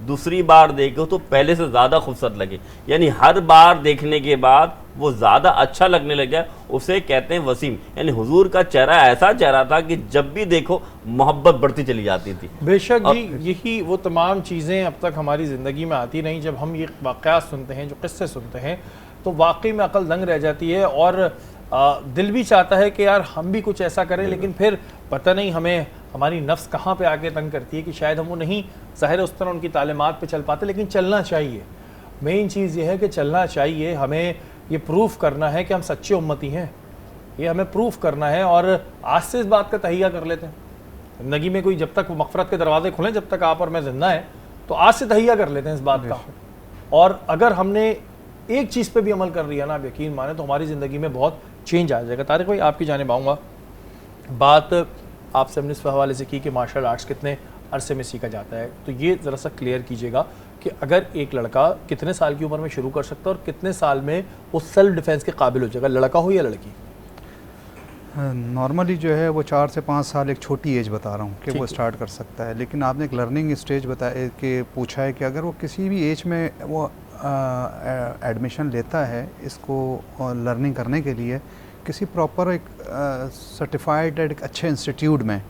दूसरी बार देखो तो पहले से ज़्यादा खूबसूरत लगे, यानी हर बार देखने के बाद वो ज़्यादा अच्छा लगने लग गया, उसे कहते हैं वसीम। यानी हुजूर का चेहरा ऐसा चेहरा था कि जब भी देखो मोहब्बत बढ़ती चली जाती थी। बेशक जी, यही वो तमाम चीज़ें अब तक हमारी ज़िंदगी में आती नहीं। जब हम ये वाक़यात सुनते हैं, जो किस्से सुनते हैं, तो वाकई में अकल दंग रह जाती है और दिल भी चाहता है कि यार हम भी कुछ ऐसा करें, लेकिन फिर पता नहीं हमें हमारी नफ्स कहाँ पे आके तंग करती है कि शायद हम वो नहीं ज़ाहिर उस तरह उनकी तालीमात पे चल पाते, लेकिन चलना चाहिए। मेन चीज़ ये है कि चलना चाहिए। हमें ये प्रूफ करना है कि हम सच्चे उम्मती हैं, ये हमें प्रूफ करना है और आज से इस बात का तहिया कर लेते हैं। ज़िंदगी में कोई जब तक मग़फ़रत के दरवाजे खुलें, जब तक आप और मैं ज़िंदा है, तो आज से तहिया कर लेते हैं इस बात का। और अगर हमने एक चीज़ पे भी अमल कर लिया ना, आप यकीन माने, तो हमारी ज़िंदगी में बहुत चेंज आ जाएगा। तारिक भाई, आपकी जानिब आऊँगा। बात आपसे हमने इस हवाले से की कि मार्शल आर्ट्स कितने अरसे में सीखा जाता है, तो ये ज़रा सा क्लियर कीजिएगा कि अगर एक लड़का कितने साल की उम्र में शुरू कर सकता है और कितने साल में वो सेल्फ डिफेंस के काबिल हो जाएगा, लड़का हो या लड़की? नॉर्मली जो है वो 4 से 5 साल एक छोटी एज बता रहा हूँ कि वो स्टार्ट कर सकता है, लेकिन आपने एक लर्निंग स्टेज बताया कि पूछा है कि अगर वो किसी भी एज में वो एडमिशन लेता है इसको लर्निंग करने के लिए किसी प्रॉपर एक सर्टिफाइड एक अच्छे इंस्टीट्यूट में,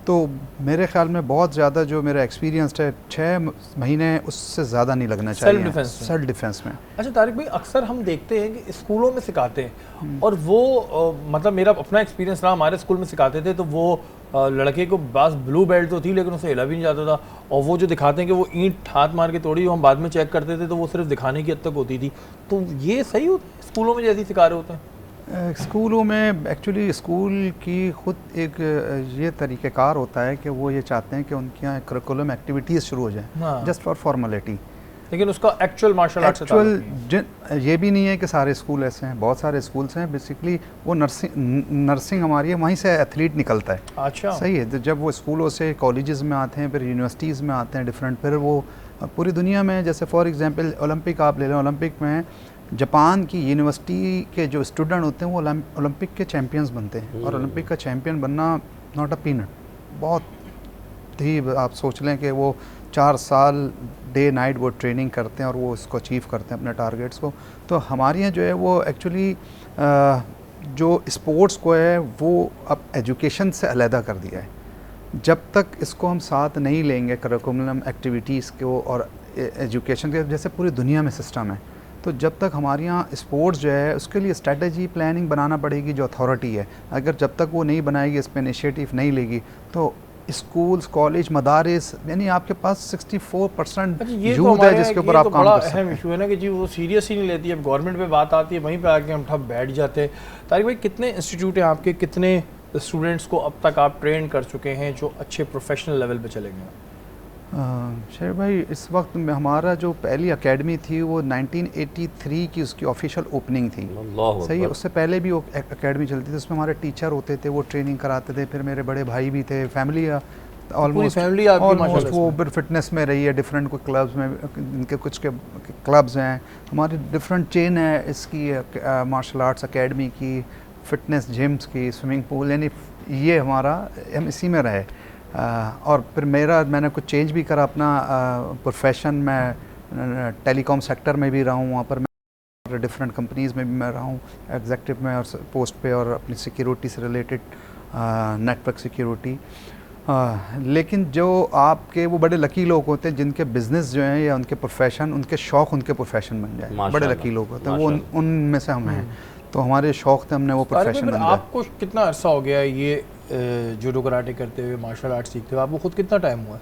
तो मेरे ख्याल में बहुत ज़्यादा जो मेरा एक्सपीरियंस है 6 महीने उससे ज़्यादा नहीं लगना चाहिए सेल्फ डिफेंस में। अच्छा तारिक भाई, अक्सर हम देखते हैं कि स्कूलों में सिखाते हैं और वो मतलब मेरा अपना एक्सपीरियंस रहा, हमारे स्कूल में सिखाते थे तो वो लड़के को बस ब्लू बेल्ट तो थी लेकिन उसे हिला भी नहीं जाता था, और वो जो दिखाते हैं कि वो ईंट हाथ मार के तोड़ी, हम बाद में चेक करते थे तो वो सिर्फ दिखाने की हद तक होती थी। तो ये सही होता है स्कूलों में जैसे सिखा रहे होते हैं? स्कूलों में एक्चुअली स्कूल की ख़ुद एक ये तरीक़ेकार होता है कि वो ये चाहते हैं कि उनके यहाँ करिकुलम एक्टिविटीज़ शुरू हो जाएं जस्ट फॉर फॉर्मेलिटी, लेकिन उसका एक्चुअल मार्शल आर्ट एक्चुअल ये भी नहीं है कि सारे स्कूल ऐसे हैं, बहुत सारे स्कूल्स हैं। बेसिकली वो नर्सिंग हमारी है, वहीं से एथलीट निकलता है। अच्छा, सही है। तो जब वो स्कूलों से कॉलेजेस में आते हैं, फिर यूनिवर्सिटीज़ में आते हैं डिफरेंट, फिर वो पूरी दुनिया में, जैसे फॉर एग्जांपल ओलंपिक आप ले लें, ओलंपिक में जापान की यूनिवर्सिटी के जो स्टूडेंट होते हैं वो ओलंपिक के चैम्पियंस बनते हैं, और ओलंपिक का चैम्पियन बनना नॉट अ पीनट, बहुत ही, आप सोच लें कि वो 4 साल डे नाइट वो ट्रेनिंग करते हैं और वो इसको अचीव करते हैं अपने टारगेट्स को। तो हमारे यहाँ जो है वो एक्चुअली जो स्पोर्ट्स को है वो अब एजुकेशन से अलहदा कर दिया है। जब तक इसको हम साथ नहीं लेंगे करिकुलम एक्टिविटीज़ को और एजुकेशन के, जैसे पूरी दुनिया में सिस्टम है, तो जब तक हमारे यहाँ स्पोर्ट्स जो है उसके लिए स्ट्रेटजी प्लानिंग बनाना पड़ेगी जो अथॉरिटी है। अगर जब तक वो नहीं बनाएगी, इस पर इनिशिएटिव नहीं लेगी, तो स्कूल्स, कॉलेज, मदारिस, यानी आपके पास 64% यूथ है जिसके ऊपर आप काम कर सकते हैं। अहम इशू है ना कि जी वो सीरियस ही नहीं लेती। अब गवर्नमेंट पे बात आती है, वहीं पे आके हम ठप बैठ जाते हैं। तारिक भाई, कितने इंस्टीट्यूट हैं आपके, कितने स्टूडेंट्स को अब तक आप ट्रेन कर चुके हैं जो अच्छे प्रोफेशनल लेवल पे चले गए? शेर भाई, इस वक्त में हमारा जो पहली एकेडमी थी वो 1983 की उसकी ऑफिशियल ओपनिंग थी। सही है। उससे पहले भी वो एकेडमी चलती थी, उसमें हमारे टीचर होते थे, वो ट्रेनिंग कराते थे, फिर मेरे बड़े भाई भी थे, फैमिली ऑलमोस्ट वो फिटनेस में रही है, डिफरेंट कोई क्लब्स में, इनके कुछ के क्लब्स हैं, हमारी डिफरेंट चेन है इसकी मार्शल आर्ट्स एकेडमी की, फिटनेस जिम्स की, स्विमिंग पूल, यानी ये हमारा हम इसी में रहे। और फिर मैंने कुछ चेंज भी करा अपना प्रोफेशन में, टेलीकॉम सेक्टर में भी रहा हूँ, वहाँ पर मैं डिफरेंट कंपनीज़ में भी मैं रहा हूँ एग्जेक्टिव में और पोस्ट पे, और अपनी सिक्योरिटी से रिलेटेड नेटवर्क सिक्योरिटी। लेकिन जो आपके वो बड़े लकी लोग होते हैं जिनके बिज़नेस जो हैं या उनके प्रोफेशन, उनके शौक़ उनके प्रोफेशन बन जाए, बड़े लकी लोग होते हैं, वो उनमें से हम हैं। तो हमारे शौक़ थे, हमने वो प्रोफेशन बन गया। आपको कितना अर्सा हो गया ये जूडो कराटे करते हुए, मार्शल आर्ट सीखते हुए? आपको खुद कितना टाइम हुआ?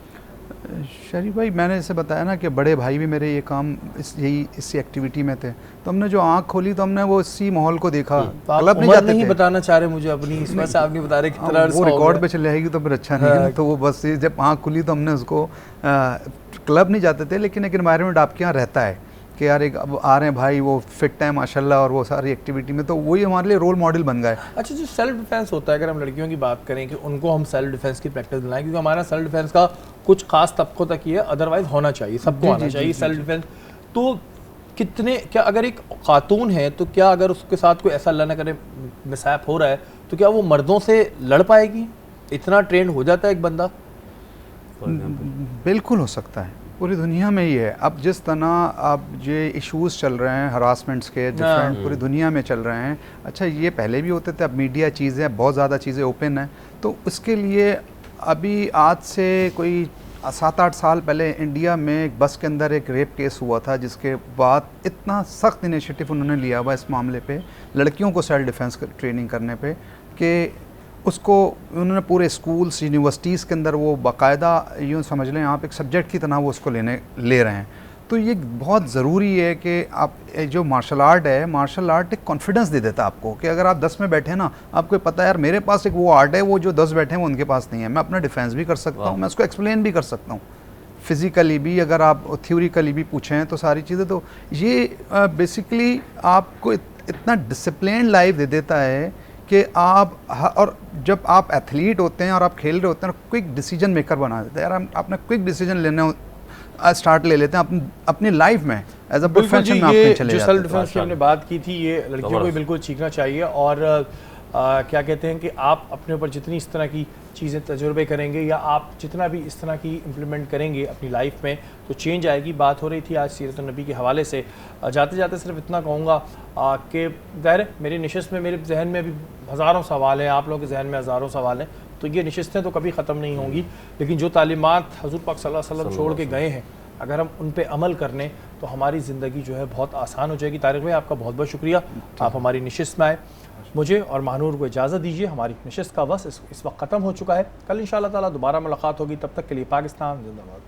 शरीफ भाई, मैंने जैसे बताया ना कि बड़े भाई भी मेरे ये काम इसी एक्टिविटी में थे, तो हमने जो आंख खोली तो हमने वो इसी माहौल को देखा। तो आप क्लब नहीं उम्र जाते नहीं थे। बताना चाह रहे मुझे अपनी, इस वजह से आप नहीं बता रहे कितना वो रिकॉर्ड पे चले आएगी तो फिर अच्छा नहीं है ना। तो वो बस ये जब आँख खुली तो हमने उसको क्लब नहीं जाते थे, लेकिन एक एनवायरनमेंट आपके यहाँ रहता है कि यार एक अब आ रहे हैं भाई, वो फिट है माशाल्लाह और वो सारी एक्टिविटी में, तो वही हमारे लिए रोल मॉडल बन गए। अच्छा, जो सेल्फ डिफेंस होता है, अगर हम लड़कियों की बात करें कि उनको हम सेल्फ डिफेंस की प्रैक्टिस दिलाएं, क्योंकि हमारा सेल्फ डिफेंस का कुछ खास तबकों तक ही है, अदरवाइज होना चाहिए, सबको आना चाहिए सेल्फ डिफेंस। तो कितने, क्या अगर एक खातून है तो क्या अगर उसके साथ कोई ऐसा अल्लाह न करे मिसहैप हो रहा है तो क्या वो मर्दों से लड़ पाएगी? इतना ट्रेंड हो जाता है एक बंदा? बिल्कुल हो सकता है, पूरी दुनिया में ही है। अब जिस तरह अब ये इश्यूज़ चल रहे हैं हरासमेंट्स के, डिफरेंट पूरी दुनिया में चल रहे हैं। अच्छा, ये पहले भी होते थे, अब मीडिया चीज़ें बहुत ज़्यादा चीज़ें ओपन है, तो उसके लिए अभी आज से कोई 7-8 साल पहले इंडिया में एक बस के अंदर एक रेप केस हुआ था, जिसके बाद इतना सख्त इनिशिएटिव उन्होंने लिया हुआ इस मामले पे, लड़कियों को सेल्फ डिफेंस ट्रेनिंग करने पे, कि उसको उन्होंने पूरे स्कूल्स यूनिवर्सिटीज़ के अंदर वो बाकायदा यूँ समझ लें आप एक सब्जेक्ट की तरह वो उसको ले रहे हैं। तो ये बहुत ज़रूरी है कि आप जो मार्शल आर्ट है, मार्शल आर्ट एक कॉन्फिडेंस दे देता है आपको कि अगर आप 10 में बैठे ना, आपको पता है यार मेरे पास एक वो आर्ट है, वो जो 10 बैठे हैं वो उनके पास नहीं है, मैं अपना डिफेंस भी कर सकता हूँ, मैं उसको एक्सप्लेन भी कर सकता हूँ फिज़िकली भी, अगर आप थ्योरिकली भी पूछें तो सारी चीज़ें। तो ये बेसिकली आपको इतना डिसिप्लिन लाइफ दे देता है कि आप, और जब आप एथलीट होते हैं और आप खेल रहे होते हैं, क्विक डिसीजन मेकर बना देते हैं। यार आपने क्विक डिसीजन लेने स्टार्ट ले लेते हैं अपनी लाइफ में, एज अ प्रोफेशन में आपके चले जो जाते सेल्फ हैं। डिफेंस की हमने बात की थी, ये लड़कियों को बिल्कुल सीखना चाहिए। और क्या कहते हैं कि आप अपने ऊपर जितनी इस तरह की चीज़ें तजुर्बे करेंगे या आप जितना भी इस तरह की इम्प्लीमेंट करेंगे अपनी लाइफ में, तो चेंज आएगी। बात हो रही थी आज सीरत नबी के हवाले से। जाते जाते सिर्फ इतना कहूँगा कि ज़ाहिर है मेरी नशिस्त में, मेरे जहन में भी हज़ारों सवाल हैं, आप लोगों के जहन में हज़ारों सवाल हैं, तो ये नशिस्तें तो कभी ख़त्म नहीं होंगी। लेकिन जो तालीमात हज़ूर पाक सल्लल्लाहु अलैहि वसल्लम छोड़ के गए हैं, अगर हम उन पे अमल कर लें तो हमारी ज़िंदगी जो है बहुत आसान हो जाएगी। तारिक भाई, आपका बहुत बहुत शुक्रिया, आप हमारी नशिस्त में आए। मुझे और महानूर को इजाज़त दीजिए, हमारी नशिस्त का वक्त इस वक्त ख़त्म हो चुका है। कल इंशाअल्लाह ताला दोबारा मुलाकात होगी, तब तक के लिए पाकिस्तान जिंदाबाद।